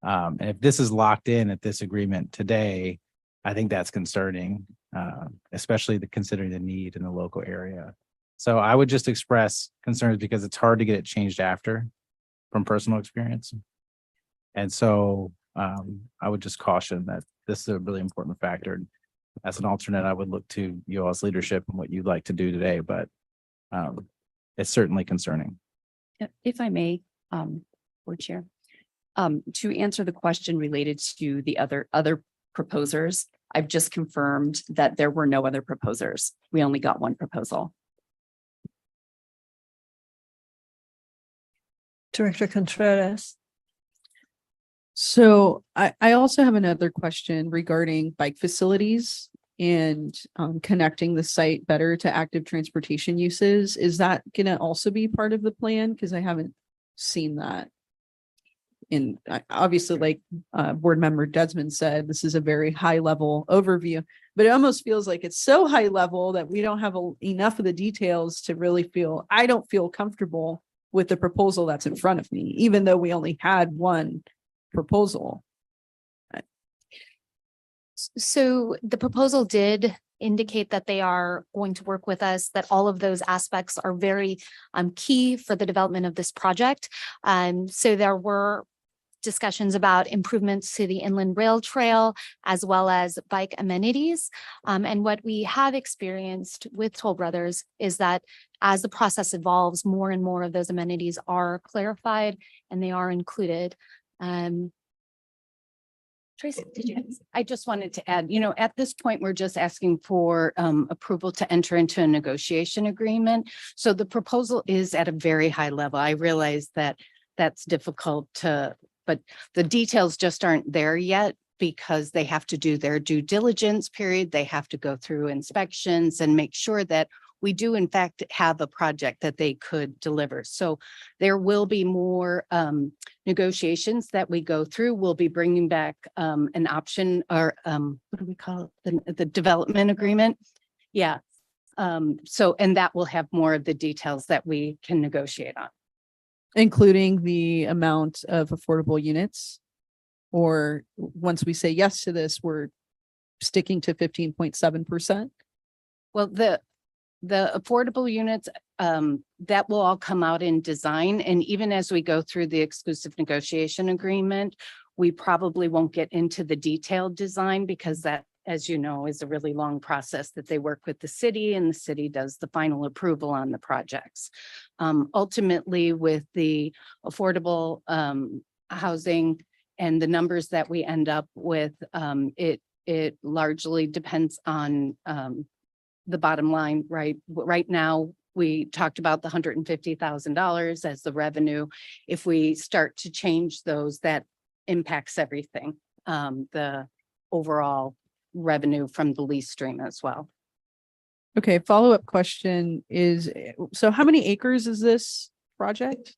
And if this is locked in at this agreement today, I think that's concerning, especially considering the need in the local area. So I would just express concerns because it's hard to get it changed after from personal experience. And so I would just caution that this is a really important factor. As an alternate, I would look to you all's leadership and what you'd like to do today, but it's certainly concerning. If I may, Board Chair, to answer the question related to the other proposers, I've just confirmed that there were no other proposers. We only got one proposal. Director Contreras. So I also have another question regarding bike facilities and connecting the site better to active transportation uses. Is that going to also be part of the plan? Because I haven't seen that. And obviously, like Board Member Desmond said, this is a very high level overview, but it almost feels like it's so high level that we don't have enough of the details to really I don't feel comfortable with the proposal that's in front of me, even though we only had one proposal. So the proposal did indicate that they are going to work with us, that all of those aspects are very key for the development of this project. So there were discussions about improvements to the inland rail trail as well as bike amenities. And what we have experienced with Toll Brothers is that as the process evolves, more and more of those amenities are clarified and they are included. Tracy, did you? I just wanted to add, at this point, we're just asking for approval to enter into a negotiation agreement. So the proposal is at a very high level. I realize that that's difficult but the details just aren't there yet because they have to do their due diligence period. They have to go through inspections and make sure that we do in fact have a project that they could deliver. So there will be more negotiations that we go through. We'll be bringing back an option or what do we call it? The development agreement. Yeah. So, and that will have more of the details that we can negotiate on. Including the amount of affordable units? Or once we say yes to this, we're sticking to 15.7%? Well, the affordable units, that will all come out in design. And even as we go through the exclusive negotiation agreement, we probably won't get into the detailed design because that, as you know, is a really long process that they work with the city and the city does the final approval on the projects. Ultimately, with the affordable housing and the numbers that we end up with, it largely depends on the bottom line, right? Right now, we talked about the $150,000 as the revenue. If we start to change those, that impacts everything. The overall revenue from the lease stream as well. Okay, follow-up question is, so how many acres is this project?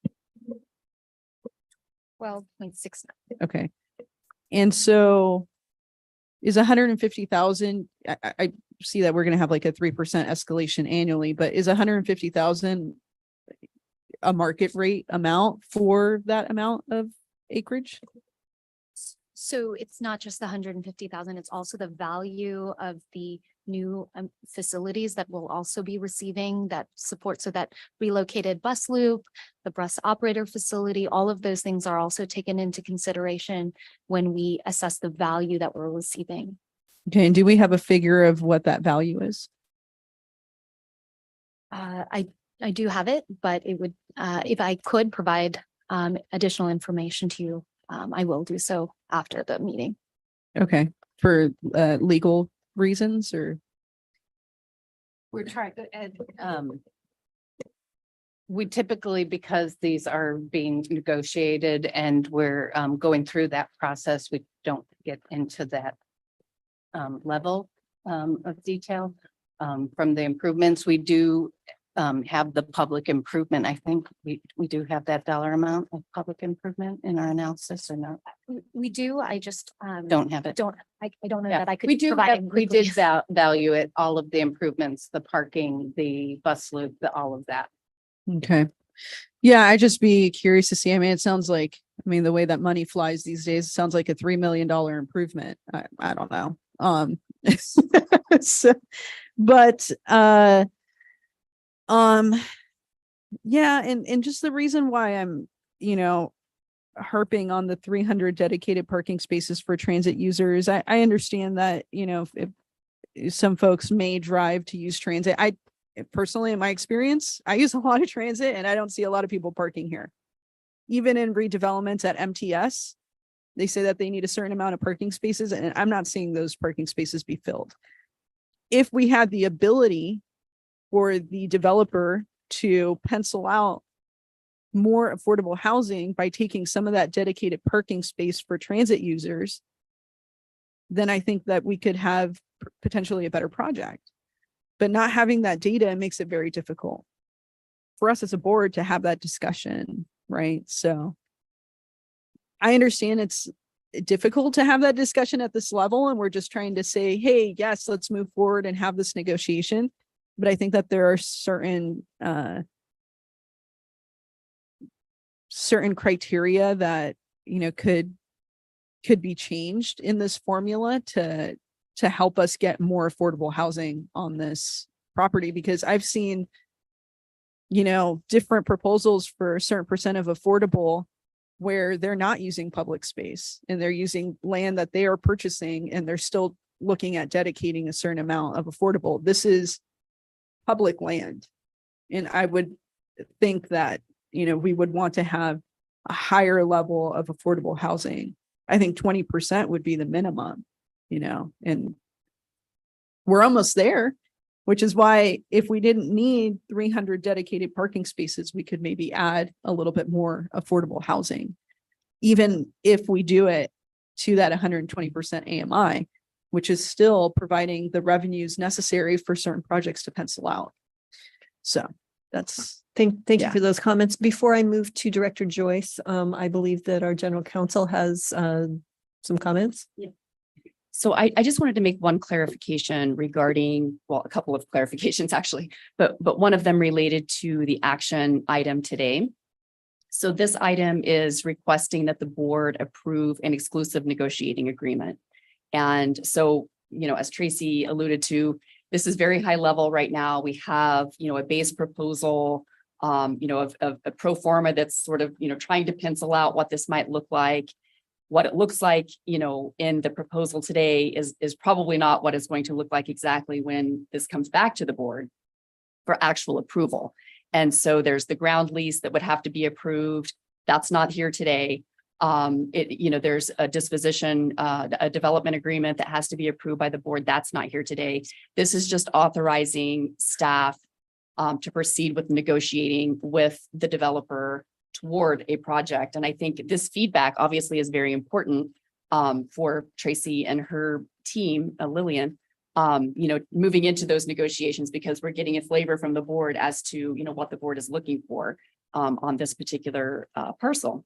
12.6. Okay. And so is 150,000, I see that we're going to have like a 3% escalation annually, but is 150,000 a market rate amount for that amount of acreage? So it's not just the 150,000, it's also the value of the new facilities that will also be receiving that support. So that relocated bus loop, the bus operator facility, all of those things are also taken into consideration when we assess the value that we're receiving. Okay, and do we have a figure of what that value is? I do have it, but it would, if I could provide additional information to you, I will do so after the meeting. Okay, for legal reasons or? We're trying to, we typically, because these are being negotiated and we're going through that process, we don't get into that level of detail. From the improvements, we do have the public improvement. I think we do have that dollar amount of public improvement in our analysis or not? We do, I just Don't have it. I don't know Yeah, that I could. we do provide have, it we quickly. did value it, all of the improvements, the parking, the bus loop, all of that. Okay. Yeah, I'd just be curious to see. I mean, it sounds like, I mean, the way that money flies these days, it sounds like a $3 million improvement. I don't know. So, but yeah, and just the reason why I'm, harping on the 300 dedicated parking spaces for transit users. I understand that, if some folks may drive to use transit. I personally, in my experience, I use a lot of transit and I don't see a lot of people parking here. Even in redevelopments at MTS, they say that they need a certain amount of parking spaces and I'm not seeing those parking spaces be filled. If we had the ability for the developer to pencil out more affordable housing by taking some of that dedicated parking space for transit users, then I think that we could have potentially a better project. But not having that data makes it very difficult for us as a board to have that discussion, right? So I understand it's difficult to have that discussion at this level, and we're just trying to say, hey, yes, let's move forward and have this negotiation. But I think that there are certain criteria that could be changed in this formula to help us get more affordable housing on this property, because I've seen different proposals for a certain percent of affordable where they're not using public space and they're using land that they are purchasing and they're still looking at dedicating a certain amount of affordable. This is public land. And I would think that, we would want to have a higher level of affordable housing. I think 20% would be the minimum, and we're almost there, which is why if we didn't need 300 dedicated parking spaces, we could maybe add a little bit more affordable housing, even if we do it to that 120% AMI, which is still providing the revenues necessary for certain projects to pencil out. So that's, Thank you Yeah. for those comments. Before I move to Director Joyce, I believe that our general counsel has some comments. So I just wanted to make one clarification regarding, well, a couple of clarifications actually, but one of them related to the action item today. So this item is requesting that the board approve an exclusive negotiating agreement. And so, as Tracy alluded to, this is very high level right now. We have, a base proposal, of a pro forma that's sort of, trying to pencil out what this might look like. What it looks like, in the proposal today is probably not what it's going to look like exactly when this comes back to the board for actual approval. And so there's the ground lease that would have to be approved. That's not here today. There's a disposition, a development agreement that has to be approved by the board. That's not here today. This is just authorizing staff to proceed with negotiating with the developer toward a project. And I think this feedback obviously is very important for Tracy and her team, Lillian, moving into those negotiations, because we're getting a flavor from the board as to, what the board is looking for on this particular parcel.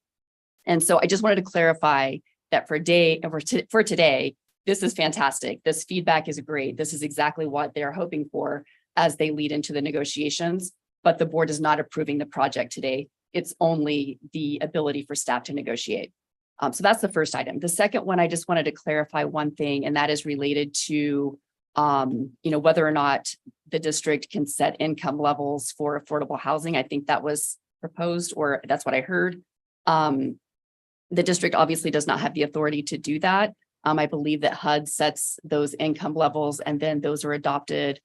And so I just wanted to clarify that for today, this is fantastic. This feedback is great. This is exactly what they're hoping for as they lead into the negotiations, but the board is not approving the project today. It's only the ability for staff to negotiate. So that's the first item. The second one, I just wanted to clarify one thing, and that is related to, whether or not the district can set income levels for affordable housing. I think that was proposed, or that's what I heard. The district obviously does not have the authority to do that. I believe that HUD sets those income levels, and then those are adopted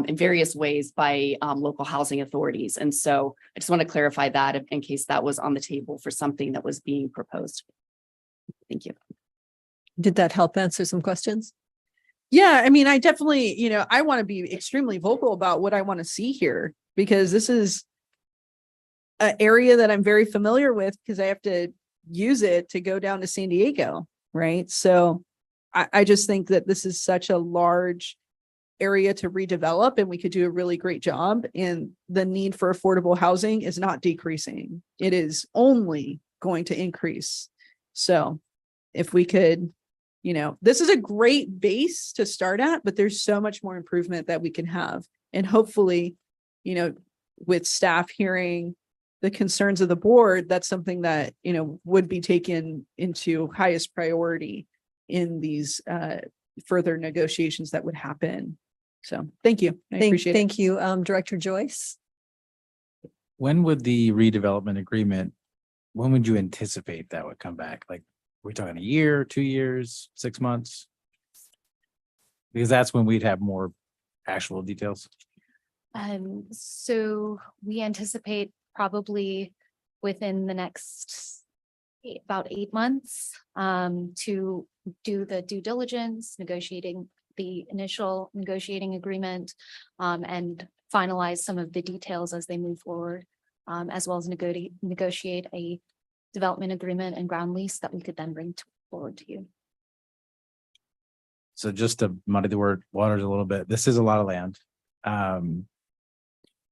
in various ways by local housing authorities. And so I just want to clarify that in case that was on the table for something that was being proposed. Thank you. Did that help answer some questions? yeah, I mean, I definitely, I want to be extremely vocal about what I want to see here, because this is an area that I'm very familiar with, because I have to use it to go down to San Diego, right? So I just think that this is such a large area to redevelop, and we could do a really great job. And the need for affordable housing is not decreasing. It is only going to increase. So if we could, this is a great base to start at, but there's so much more improvement that we can have. And hopefully, with staff hearing the concerns of the board, that's something that, would be taken into highest priority in these further negotiations that would happen. So thank you. I appreciate it. Thank you, Director Joyce. When would the redevelopment agreement, when would you anticipate that would come back? Like, we're talking a year, 2 years, 6 months? Because that's when we'd have more actual details. So we anticipate probably within the next about 8 months to do the due diligence, negotiating the initial negotiating agreement, and finalize some of the details as they move forward, as well as negotiate a development agreement and ground lease that we could then bring forward to you. So just to muddy the waters a little bit, this is a lot of land.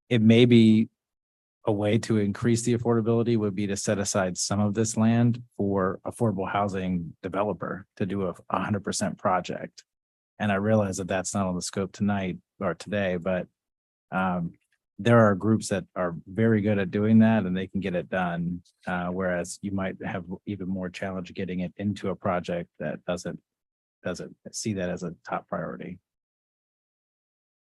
It may be a way to increase the affordability would be to set aside some of this land for affordable housing developer to do a 100% project. And I realize that that's not on the scope tonight or today, but there are groups that are very good at doing that and they can get it done. Whereas you might have even more challenge getting it into a project that doesn't see that as a top priority.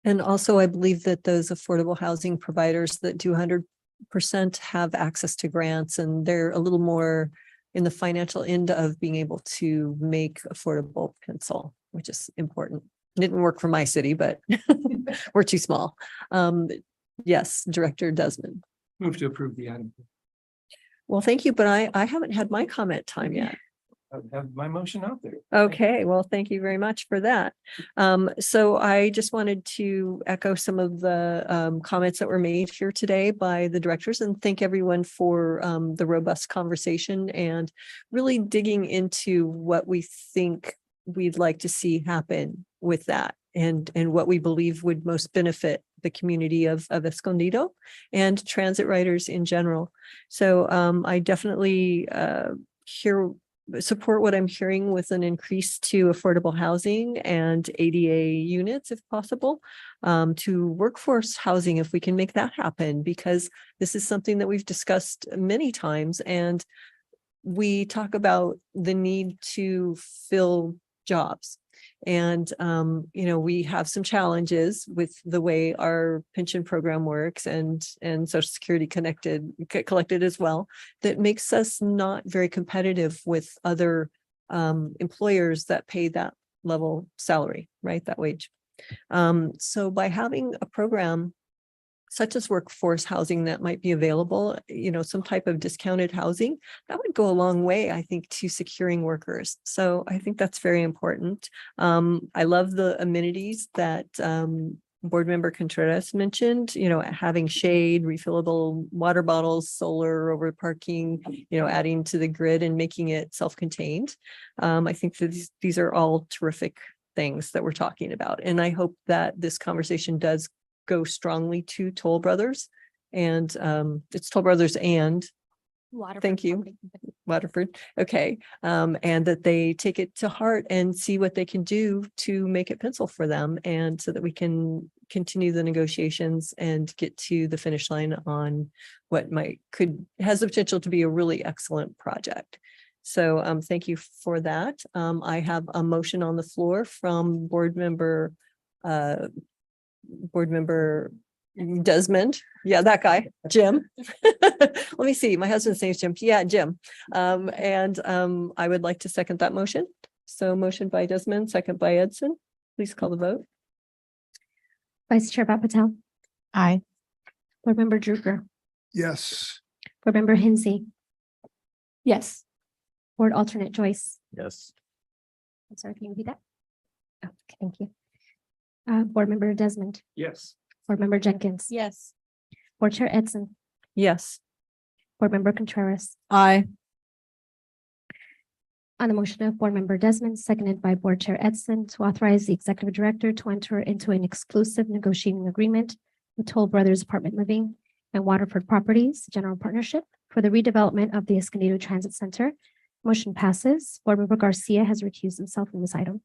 And also, I believe that those affordable housing providers that do 100% have access to grants, and they're a little more in the financial end of being able to make affordable pencil, which is important. Didn't work for my city, but we're too small. Yes, Director Desmond. Move to approve the item. Well, thank you, but I haven't had my comment time yet. I have my motion out there. Okay, well, thank you very much for that. So I just wanted to echo some of the comments that were made here today by the directors, and thank everyone for the robust conversation and really digging into what we think we'd like to see happen with that, and what we believe would most benefit the community of Escondido and transit riders in general. So I definitely support what I'm hearing with an increase to affordable housing and ADA units if possible, to workforce housing if we can make that happen, because this is something that we've discussed many times, and we talk about the need to fill jobs. And, we have some challenges with the way our pension program works and Social Security collected as well, that makes us not very competitive with other employers that pay that level salary, right? That wage. So by having a program such as workforce housing that might be available, some type of discounted housing, that would go a long way, I think, to securing workers. So I think that's very important. I love the amenities that Board Member Contreras mentioned, having shade, refillable water bottles, solar over parking, adding to the grid and making it self-contained. I think that these are all terrific things that we're talking about. And I hope that this conversation does go strongly to Toll Brothers, and it's Toll Brothers and thank you, Waterford. Okay. And that they take it to heart and see what they can do to make it pencil for them, and so that we can continue the negotiations and get to the finish line on what has the potential to be a really excellent project. So thank you for that. I have a motion on the floor from Board Member Desmond. Yeah, that guy, Jim. Let me see. My husband's name is Jim. Yeah, Jim. I would like to second that motion. So motion by Desmond, second by Edson. Please call the vote. Vice Chair Patel, Aye. Board Member Drucker, Yes. Board Member Hensy, Yes. Board Alternate Joyce. Yes. I'm sorry, can you repeat that? Oh, okay, thank you. Board Member Desmond, Yes. Board Member Jenkins. Yes. Board Chair Edson, Yes. Board Member Contreras. Aye. On the motion of Board Member Desmond, seconded by Board Chair Edson, to authorize the Executive Director to enter into an exclusive negotiating agreement with Toll Brothers Apartment Living and Waterford Properties General Partnership for the redevelopment of the Escondido Transit Center. Motion passes. Board Member Garcia has recused himself from this item.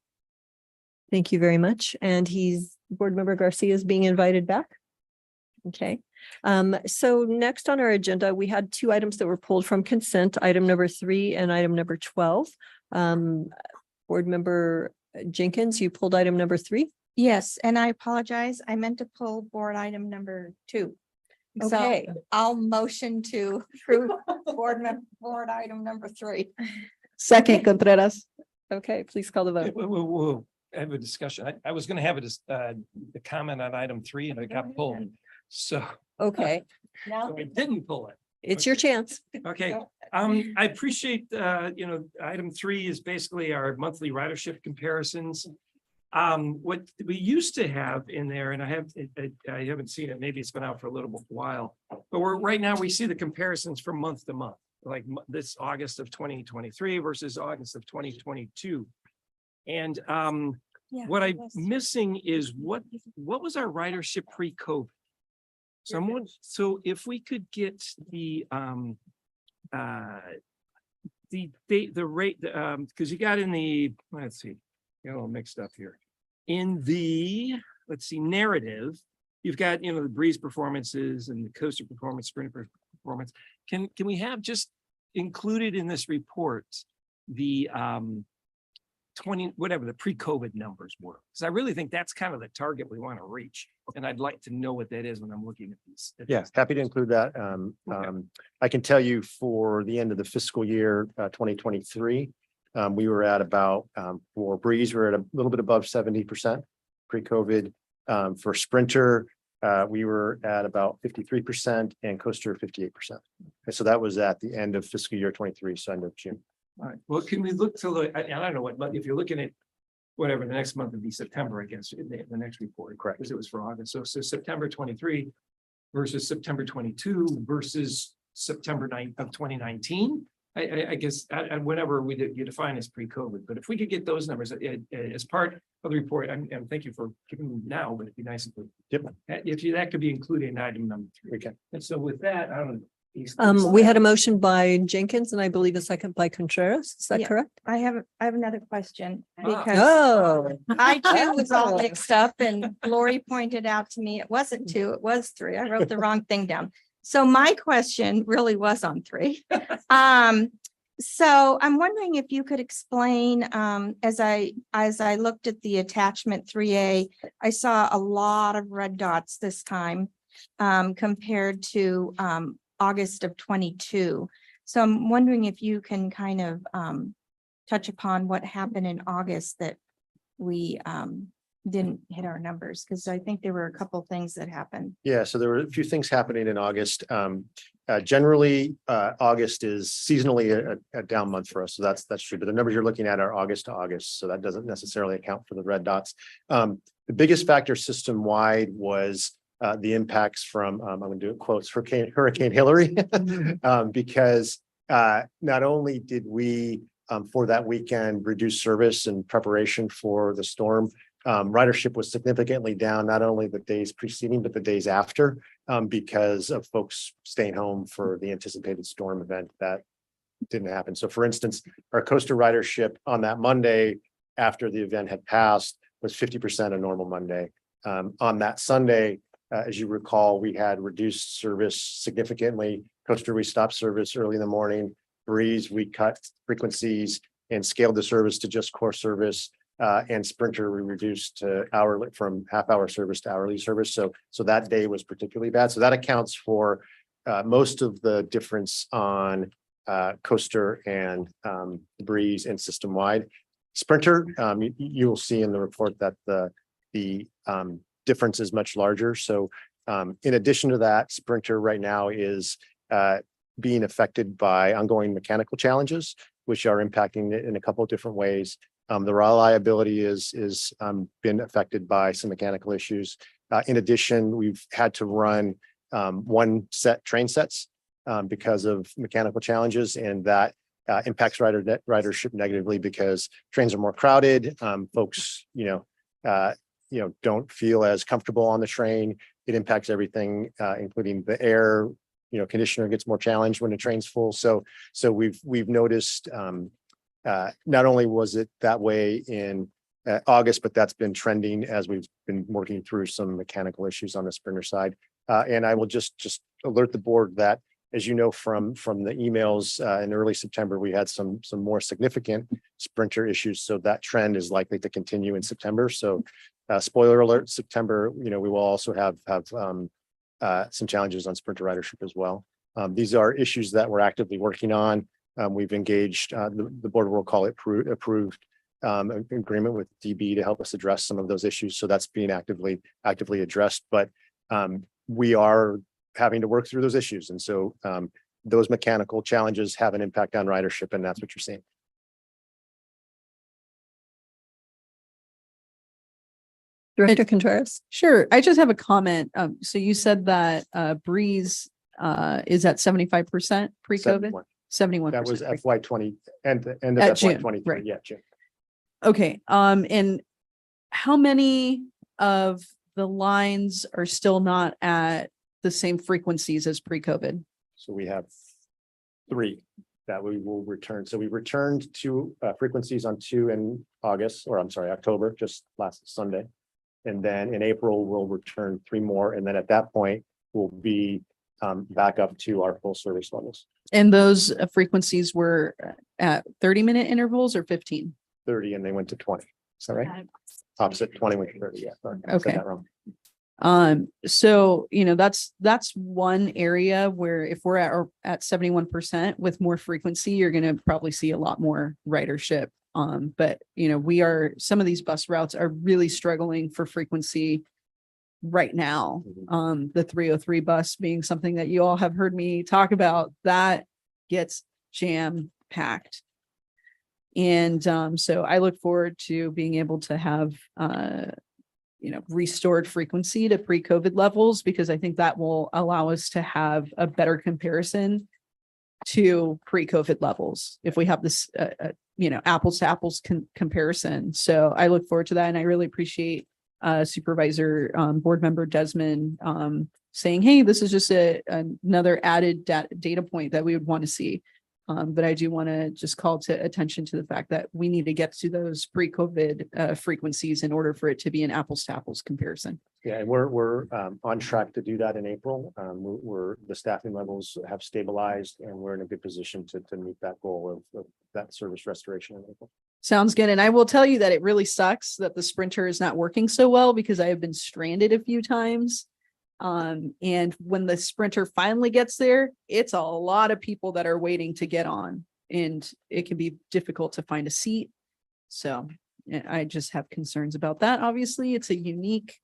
Thank you very much. And Board Member Garcia is being invited back. Okay. So next on our agenda, we had two items that were pulled from consent, item number 3 and item number 12. Board Member Jenkins, you pulled item number 3. Yes, and I apologize. I meant to pull board item number 2. Okay. So I'll motion to approve board item number 3. Second, Contreras. Okay, please call the vote. Whoa. I have a discussion. I was gonna have a comment on item 3 and I got pulled. So Okay, so I didn't pull it. it's your chance. Okay, I appreciate, item 3 is basically our monthly ridership comparisons. What we used to have in there, and I haven't seen it, maybe it's been out for a little while, but right now we see the comparisons from month to month, like this August of 2023 versus August of 2022. And what I'm missing is what was our ridership pre-COVID? So if we could get the rate, because you got in the, let's see, get a little mixed up here. In the, narrative, you've got, the breeze performances and the coaster performance, sprinter performance. Can we have just included in this report the 20, whatever the pre-COVID numbers were? Because I really think that's kind of the target we want to reach. And I'd like to know what that is when I'm looking at these. Yeah, happy to include that. I can tell you for the end of the fiscal year 2023, we were at about, for Breeze, we're at a little bit above 70% pre-COVID. For Sprinter, we were at about 53% and Coaster 58%. And so that was at the end of fiscal year 23, so end of June. All right, well, can we look to I don't know what, but if you're looking at whatever, the next month would be September, I guess, the next report. Correct. Because it was for August. So September 23 versus September 22 versus September 9 of 2019. I guess, whenever you define as pre-COVID, but if we could get those numbers as part of the report, and thank you for giving them now, but it'd be nice if we. Yep. That could be included in item number 3. Okay. And so with that, I don't. We had a motion by Jenkins and I believe a second by Contreras. Is that Yeah. correct? I have another question because Oh. I too was all mixed up and Lori pointed out to me, it wasn't 2, it was 3. I wrote the wrong thing down. So my question really was on 3. So I'm wondering if you could explain, as I looked at the attachment 3A, I saw a lot of red dots this time compared to August of 22. So I'm wondering if you can kind of touch upon what happened in August that we didn't hit our numbers, because I think there were a couple things that happened. Yeah, so there were a few things happening in August. Generally, August is seasonally a down month for us, so that's true. But the numbers you're looking at are August to August, so that doesn't necessarily account for the red dots. The biggest factor system-wide was the impacts from, I'm going to do it quotes, Hurricane Hillary, because not only did we, for that weekend, reduce service in preparation for the storm, ridership was significantly down, not only the days preceding, but the days after, because of folks staying home for the anticipated storm event that didn't happen. So for instance, our coaster ridership on that Monday after the event had passed was 50% of normal Monday. On that Sunday, as you recall, we had reduced service significantly. Coaster, we stopped service early in the morning. Breeze, we cut frequencies and scaled the service to just core service. And Sprinter, we reduced to hourly, from half-hour service to hourly service. So that day was particularly bad. So that accounts for most of the difference on Coaster and Breeze and system-wide. Sprinter, you will see in the report that the difference is much larger. So in addition to that, Sprinter right now is being affected by ongoing mechanical challenges, which are impacting it in a couple of different ways. The reliability is been affected by some mechanical issues. In addition, we've had to run one set train sets because of mechanical challenges, and that impacts ridership negatively because trains are more crowded. Folks, don't feel as comfortable on the train. It impacts everything, including the air. Conditioner gets more challenged when the train's full. So we've noticed. Not only was it that way in August, but that's been trending as we've been working through some mechanical issues on the Sprinter side. And I will just alert the board that, as you know, from the emails in early September, we had some more significant Sprinter issues. So that trend is likely to continue in September. So spoiler alert, September, we will also have some challenges on Sprinter ridership as well. These are issues that we're actively working on. We've engaged, the board will call it approved agreement with DB to help us address some of those issues. So that's being actively addressed, but we are having to work through those issues. And so those mechanical challenges have an impact on ridership, and that's what you're seeing. Director Contreras? Sure. I just have a comment. So you said that Breeze is at 75% pre-COVID? 71%. That was FY20 and end At of June, FY23. right. Yeah, June. Okay. And how many of the lines are still not at the same frequencies as pre-COVID? So we have 3 that we will return. So we returned to frequencies on 2 in August, or I'm sorry, October, just last Sunday. And then in April, we'll return 3 more. And then at that point, we'll be back up to our full service levels. And those frequencies were at 30-minute intervals or 15? 30, and they went to 20. Is that right? Opposite 20 went to 30. Yeah. Sorry, I said Okay. that wrong. So, that's one area where if we're at 71% with more frequency, you're going to probably see a lot more ridership. But some of these bus routes are really struggling for frequency right now. The 303 bus being something that you all have heard me talk about, that gets jam packed. And so I look forward to being able to have restored frequency to pre-COVID levels, because I think that will allow us to have a better comparison to pre-COVID levels if we have this, apples to apples comparison. So I look forward to that. And I really appreciate Supervisor, Board Member Desmond, saying, hey, this is just another added data point that we would want to see. But I do want to just call to attention to the fact that we need to get to those pre-COVID frequencies in order for it to be an apples to apples comparison. Yeah, and we're on track to do that in April. The staffing levels have stabilized and we're in a good position to meet that goal of that service restoration in April. Sounds good. And I will tell you that it really sucks that the Sprinter is not working so well because I have been stranded a few times. And when the Sprinter finally gets there, it's a lot of people that are waiting to get on and it can be difficult to find a seat. So I just have concerns about that. Obviously, it's a unique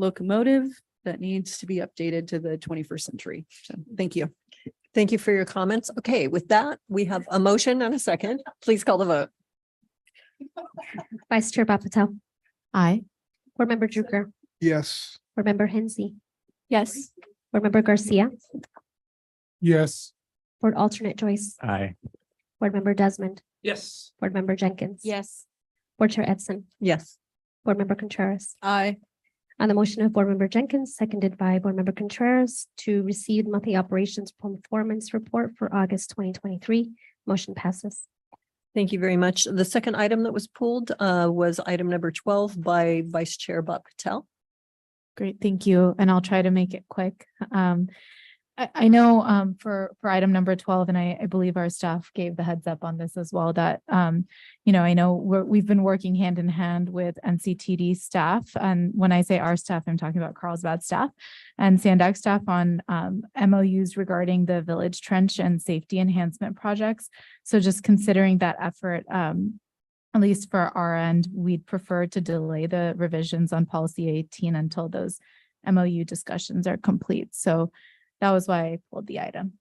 locomotive that needs to be updated to the 21st century. So thank you. Thank you for your comments. Okay, with that, we have a motion and a second. Please call the vote. Vice Chair Patel, Aye. Board Member Drucker, Yes. Board Member Hensy, Yes. Board Member Garcia, Yes. Board Alternate Joyce, Aye. Board Member Desmond, Yes. Board Member Jenkins. Yes. Board Chair Edson, Yes. Board Member Contreras. Aye. On the motion of Board Member Jenkins, seconded by Board Member Contreras to receive monthly operations performance report for August 2023. Motion passes. Thank you very much. The second item that was pulled was item number 12 by Vice Chair Bob Patel. Great, thank you. And I'll try to make it quick. I know for item number 12, and I believe our staff gave the heads up on this as well, that, I know we've been working hand in hand with NCTD staff. And when I say our staff, I'm talking about Carlsbad staff and Sandak staff on MOUs regarding the village trench and safety enhancement projects. So just considering that effort, at least for our end, we'd prefer to delay the revisions on policy 18 until those MOU discussions are complete. So that was why I pulled the item.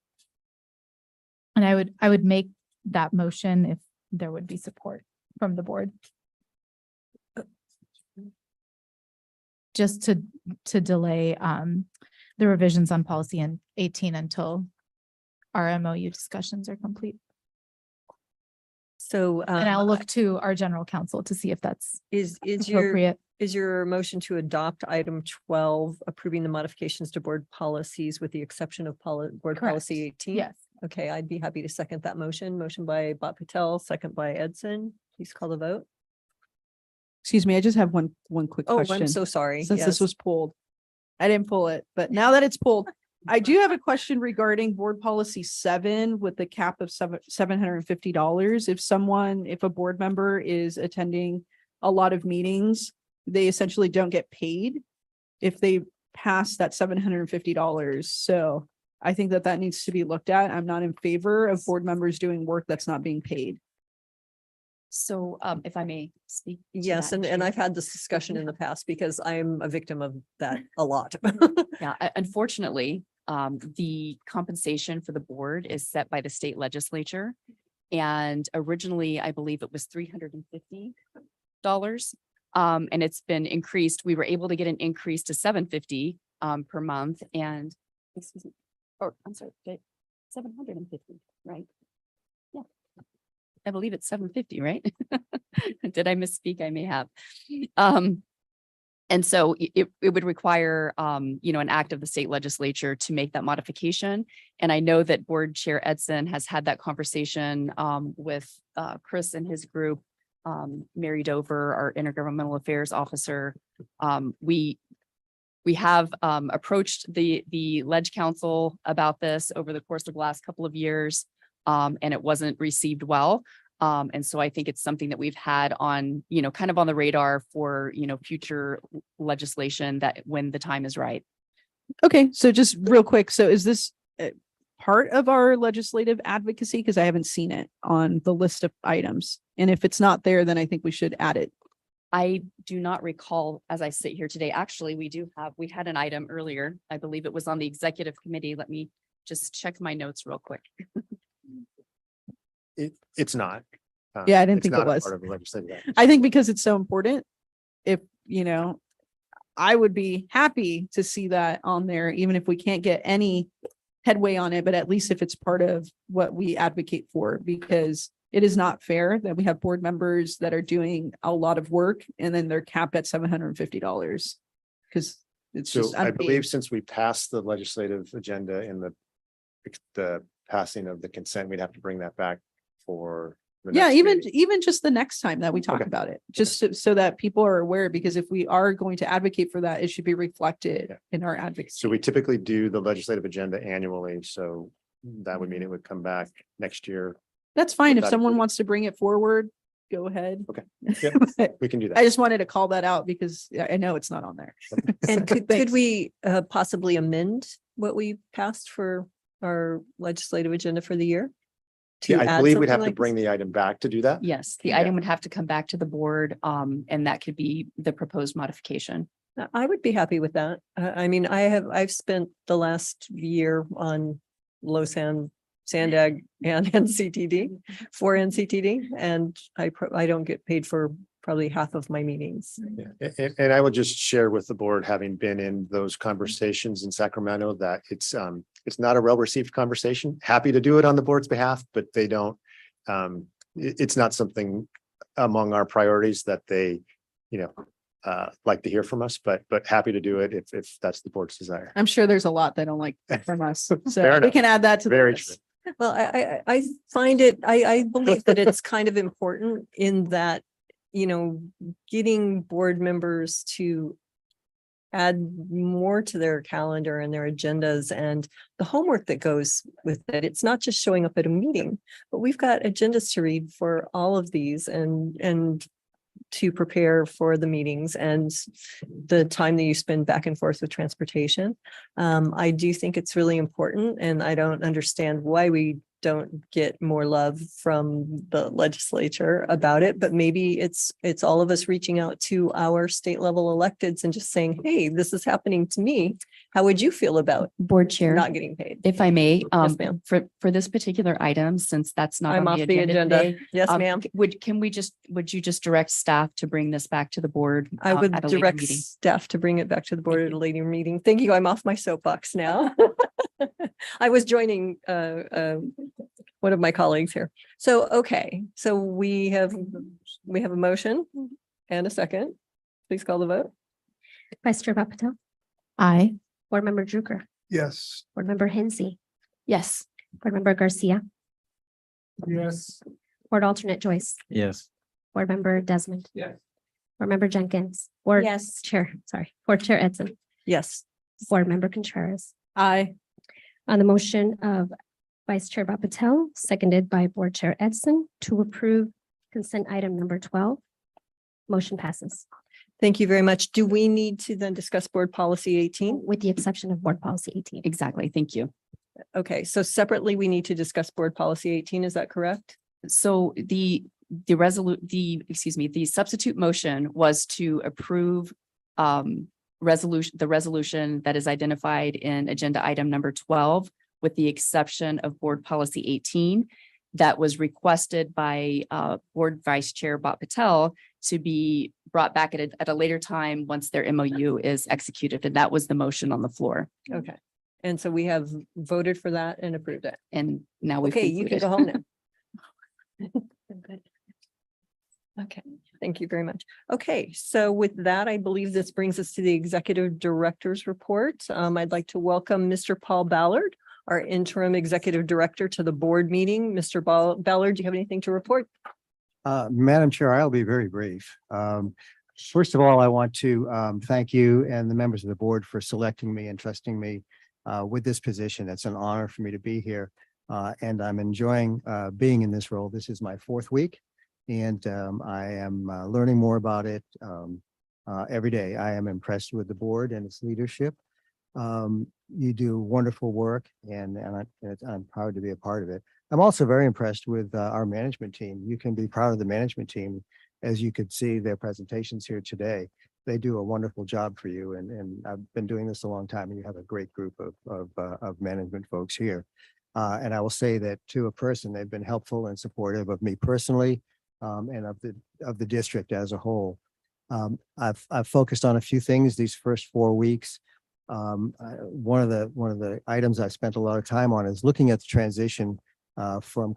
And I would make that motion if there would be support from the board. Just to delay the revisions on policy 18 until our MOU discussions are complete. So And I'll look to our general counsel to see if that's is appropriate. Is your motion to adopt item 12, approving the modifications to board policies with the exception of board Correct. policy 18? Yes. Okay, I'd be happy to second that motion. Motion by Bob Patel, second by Edson. Please call the vote. Excuse me, I just have one quick Oh, question. I'm so sorry. Since this Yes. was pulled. I didn't pull it, but now that it's pulled, I do have a question regarding board policy 7 with the cap of $750. If a board member is attending a lot of meetings, they essentially don't get paid if they pass that $750. So I think that needs to be looked at. I'm not in favor of board members doing work that's not being paid. So if I may speak. to Yes, that and issue. I've had this discussion in the past because I'm a victim of that a lot. Yeah, unfortunately, the compensation for the board is set by the state legislature. And originally, I believe it was $350. And it's been increased. We were able to get an increase to $750 per month and excuse me, or I'm sorry, $750, right? Yeah. I believe it's $750, right? Did I misspeak? I may have. And so it would require, an act of the state legislature to make that modification. And I know that Board Chair Edson has had that conversation with Chris and his group, Mary Dover, our intergovernmental affairs officer. We have approached the Ledge Council about this over the course of the last couple of years, and it wasn't received well. And so I think it's something that we've had on, kind of on the radar for, future legislation that when the time is right. Okay, so just real quick. So is this part of our legislative advocacy? Because I haven't seen it on the list of items. And if it's not there, then I think we should add it. I do not recall as I sit here today. Actually, we had an item earlier. I believe it was on the executive committee. Let me just check my notes real quick. It's not. Yeah, I didn't It's think it not a was. part of the legislative act. I think because it's so important, if, I would be happy to see that on there, even if we can't get any headway on it, but at least if it's part of what we advocate for, because it is not fair that we have board members that are doing a lot of work and then they're capped at $750. Because it's So just I unfair. believe since we passed the legislative agenda in the passing of the consent, we'd have to bring that back for. the Yeah, next even, meeting. even just the next time that we talk Okay. about it, just so that people are aware, because if we are going to advocate for that, it should be reflected Yeah. in our advocacy. So we typically do the legislative agenda annually, so that would mean it would come back next year. That's fine. If that someone included. wants to bring it forward, go ahead. Okay. But We can do I that. just wanted to call that out because I know it's not on there. And could Thanks. we possibly amend what we passed for our legislative agenda for the year? to Yeah, I add believe we'd something have to like bring this? the item back to do that. Yes, the Yeah. item would have to come back to the board, and that could be the proposed modification. I would be happy with that. I mean, I've spent the last year on low sand, Sandag and NCTD for NCTD, and I don't get paid for probably half of my meetings. Yeah, and I will just share with the board, having been in those conversations in Sacramento, that it's not a well-received conversation. Happy to do it on the board's behalf, but they don't, it's not something among our priorities that they, like to hear from us, but happy to do it if that's the board's desire. I'm sure there's a lot they don't like from us. So Fair we enough. can add that to the Very list. Well, I find it, I believe that it's kind of important in that, getting board members to add more to their calendar and their agendas and the homework that goes with it. It's not just showing up at a meeting, but we've got agendas to read for all of these and to prepare for the meetings and the time that you spend back and forth with transportation. I do think it's really important, and I don't understand why we don't get more love from the legislature about it, but maybe it's all of us reaching out to our state level electeds and just saying, hey, this is happening to me. How would you feel about Board Chair, not getting paid? if I may, Yes, ma'am. for this particular item, since that's not I'm on off the the agenda agenda. today, Yes, ma'am. would you just direct staff to bring this back to the board? I would at a later direct meeting? staff to bring it back to the board Thank at a you. later meeting. Thank you. I'm off my soapbox now. I was joining one of my colleagues here. So, okay, so we have a motion and a second. Please call the vote. Vice Chair Patel, Aye. Board Member Drucker, Yes. Board Member Hensy, Yes. Board Member Garcia, Yes. Board Alternate Joyce, Yes. Board Member Desmond. Yes. Board Member Jenkins, Board Yes. Chair, sorry, Board Chair Edson, Yes. Board Member Contreras. Aye. On the motion of Vice Chair Patel, seconded by Board Chair Edson to approve consent item number 12. Motion passes Thank you very much. Do we need to then discuss board policy 18? with the exception of Board Policy 18. Exactly. Thank you. Okay, so separately, we need to discuss board policy 18. Is that correct? So the substitute motion was to approve the resolution that is identified in agenda item number 12, with the exception of board policy 18, that was requested by Board Vice Chair Bhat Patel to be brought back at a later time once their MOU is executed. And that was the motion on the floor. Okay. And so we have voted for that and approved it. And now we've Okay, you can concluded. go home now. Okay, thank you very much. Okay, so with that, I believe this brings us to the Executive Director's report. I'd like to welcome Mr. Paul Ballard, our interim Executive Director, to the board meeting. Mr. Ballard, do you have anything to report? Madam Chair, I'll be very brief. First of all, I want to thank you and the members of the board for selecting me and trusting me with this position. It's an honor for me to be here. And I'm enjoying being in this role. This is my 4th week, and I am learning more about it every day. I am impressed with the board and its leadership. You do wonderful work, and I'm proud to be a part of it. I'm also very impressed with our management team. You can be proud of the management team, as you could see their presentations here today. They do a wonderful job for you, and I've been doing this a long time, and you have a great group of management folks here. And I will say that to a person, they've been helpful and supportive of me personally, and of the district as a whole. I've focused on a few things these first 4 weeks. One of the items I spent a lot of time on is looking at the transition from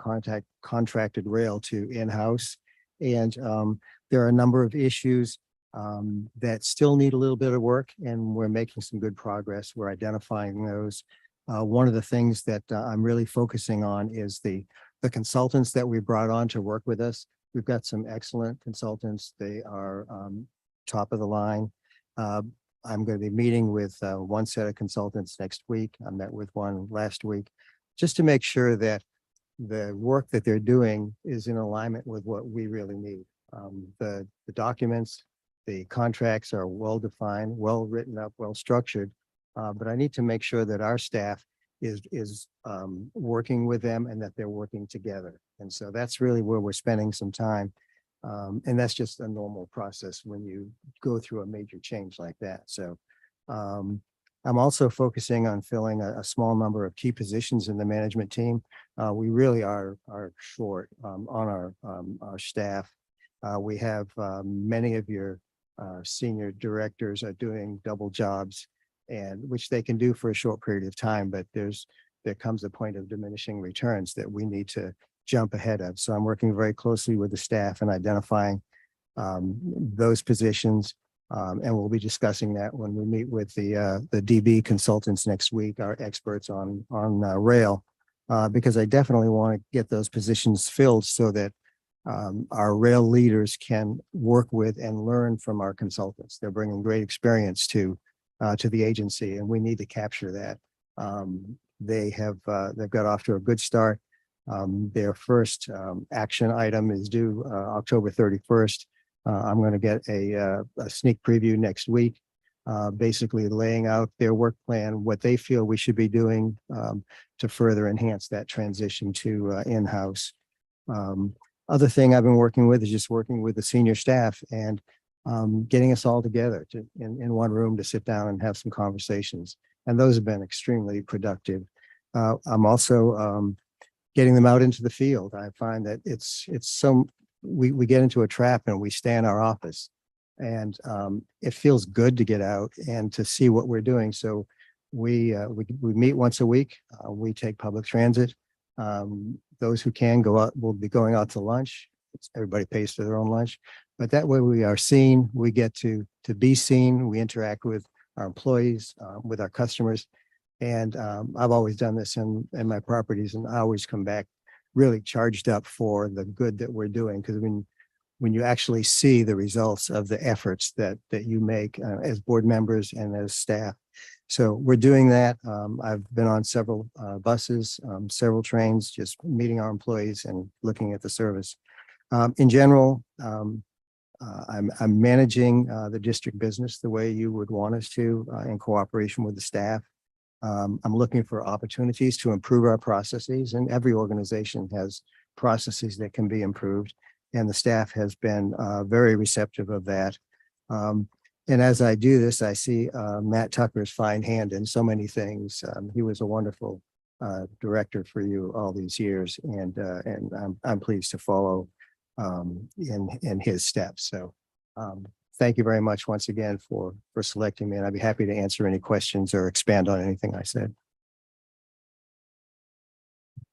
contracted rail to in-house. And there are a number of issues that still need a little bit of work, and we're making some good progress. We're identifying those. One of the things that I'm really focusing on is the consultants that we brought on to work with us. We've got some excellent consultants. They are top of the line. I'm going to be meeting with one set of consultants next week. I met with one last week, just to make sure that the work that they're doing is in alignment with what we really need. The documents, the contracts are well-defined, well written up, well structured, but I need to make sure that our staff is working with them and that they're working together. And so that's really where we're spending some time. And that's just a normal process when you go through a major change like that. So I'm also focusing on filling a small number of key positions in the management team. We really are short on our staff. We have many of your senior directors are doing double jobs, and which they can do for a short period of time, but there comes a point of diminishing returns that we need to jump ahead of. So I'm working very closely with the staff and identifying those positions. And we'll be discussing that when we meet with the DB consultants next week, our experts on rail, because I definitely want to get those positions filled so that our rail leaders can work with and learn from our consultants. They're bringing great experience to the agency, and we need to capture that. They've got off to a good start. Their first action item is due October 31st. I'm going to get a sneak preview next week, basically laying out their work plan, what they feel we should be doing to further enhance that transition to in-house. Other thing I've been working with is just working with the senior staff and getting us all together in one room to sit down and have some conversations. And those have been extremely productive. I'm also getting them out into the field. I find that we get into a trap and we stay in our office, and it feels good to get out and to see what we're doing. So we meet once a week. We take public transit. Those who can go out will be going out to lunch. Everybody pays for their own lunch, but that way we are seen. We get to be seen. We interact with our employees, with our customers. And I've always done this in my properties, and I always come back really charged up for the good that we're doing. Because when you actually see the results of the efforts that you make as board members and as staff. So we're doing that. I've been on several buses, several trains, just meeting our employees and looking at the service. In general, I'm managing the district business the way you would want us to in cooperation with the staff. I'm looking for opportunities to improve our processes, and every organization has processes that can be improved, and the staff has been very receptive of that. And as I do this, I see Matt Tucker's fine hand in so many things. He was a wonderful director for you all these years, and I'm pleased to follow in his steps. So thank you very much once again for selecting me, and I'd be happy to answer any questions or expand on anything I said.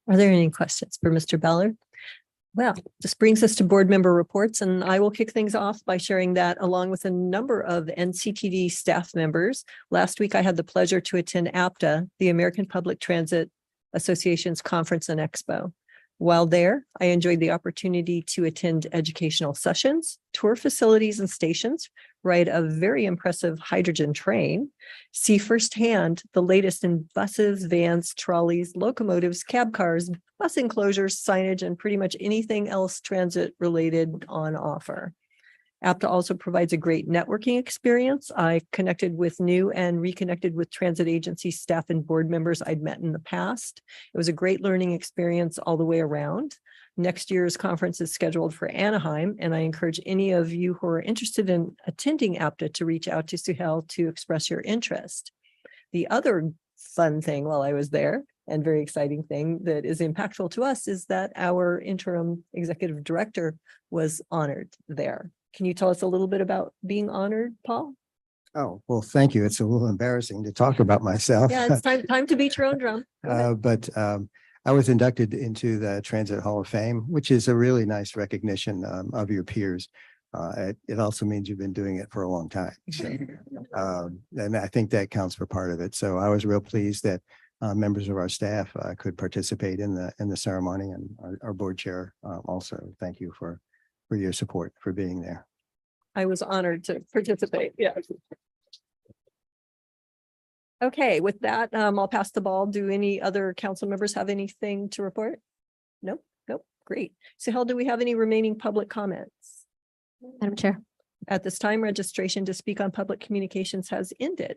Are there any questions for Mr. Ballard? Well, this brings us to board member reports, and I will kick things off by sharing that along with a number of NCTD staff members. Last week, I had the pleasure to attend APTA, the American Public Transit Association's conference and expo. While there, I enjoyed the opportunity to attend educational sessions, tour facilities and stations, ride a very impressive hydrogen train, see firsthand the latest in buses, vans, trolleys, locomotives, cab cars, bus enclosures, signage, and pretty much anything else transit related on offer. APTA also provides a great networking experience. I connected with new and reconnected with transit agency staff and board members I'd met in the past. It was a great learning experience all the way around. Next year's conference is scheduled for Anaheim, and I encourage any of you who are interested in attending APTA to reach out to Suhail to express your interest. The other fun thing while I was there, and very exciting thing that is impactful to us, is that our interim executive director was honored there. Can you tell us a little bit about being honored, Paul? Oh, well, thank you. It's a little embarrassing to talk about myself. Yeah, it's time to beat your own drum. Go ahead. But I was inducted into the Transit Hall of Fame, which is a really nice recognition of your peers. It also means you've been doing it for a long time. So, and I think that counts for part of it. So I was real pleased that members of our staff could participate in the ceremony, and our board chair also. Thank you for your support, for being there. I was honored to participate. Yeah. Okay, with that, I'll pass the ball. Do any other council members have anything to report? Nope, great. So Hel, do we have any remaining public comments? Madam Chair. At this time, registration to speak on public communications has ended.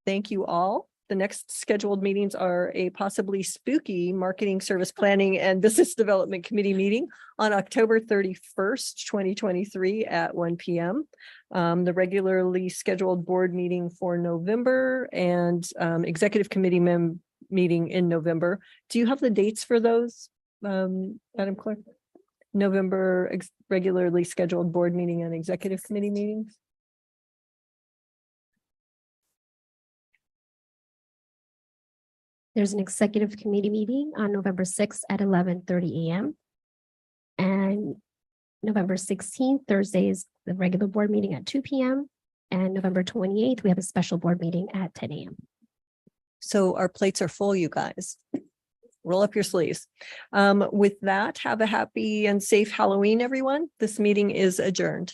Thank you all. The next scheduled meetings are a possibly spooky marketing service planning and business development committee meeting on October 31st, 2023 at 1 p.m. The regularly scheduled board meeting for November and executive committee meeting in November. Do you have the dates for those, Madam Clerk? November regularly scheduled board meeting and executive committee meetings? There's an executive committee meeting on November 6th at 11:30 a.m. And November 16th, Thursday is the regular board meeting at 2 p.m. And November 28th, we have a special board meeting at 10 a.m. So our plates are full, you guys. Roll up your sleeves. With that, have a happy and safe Halloween, everyone. This meeting is adjourned.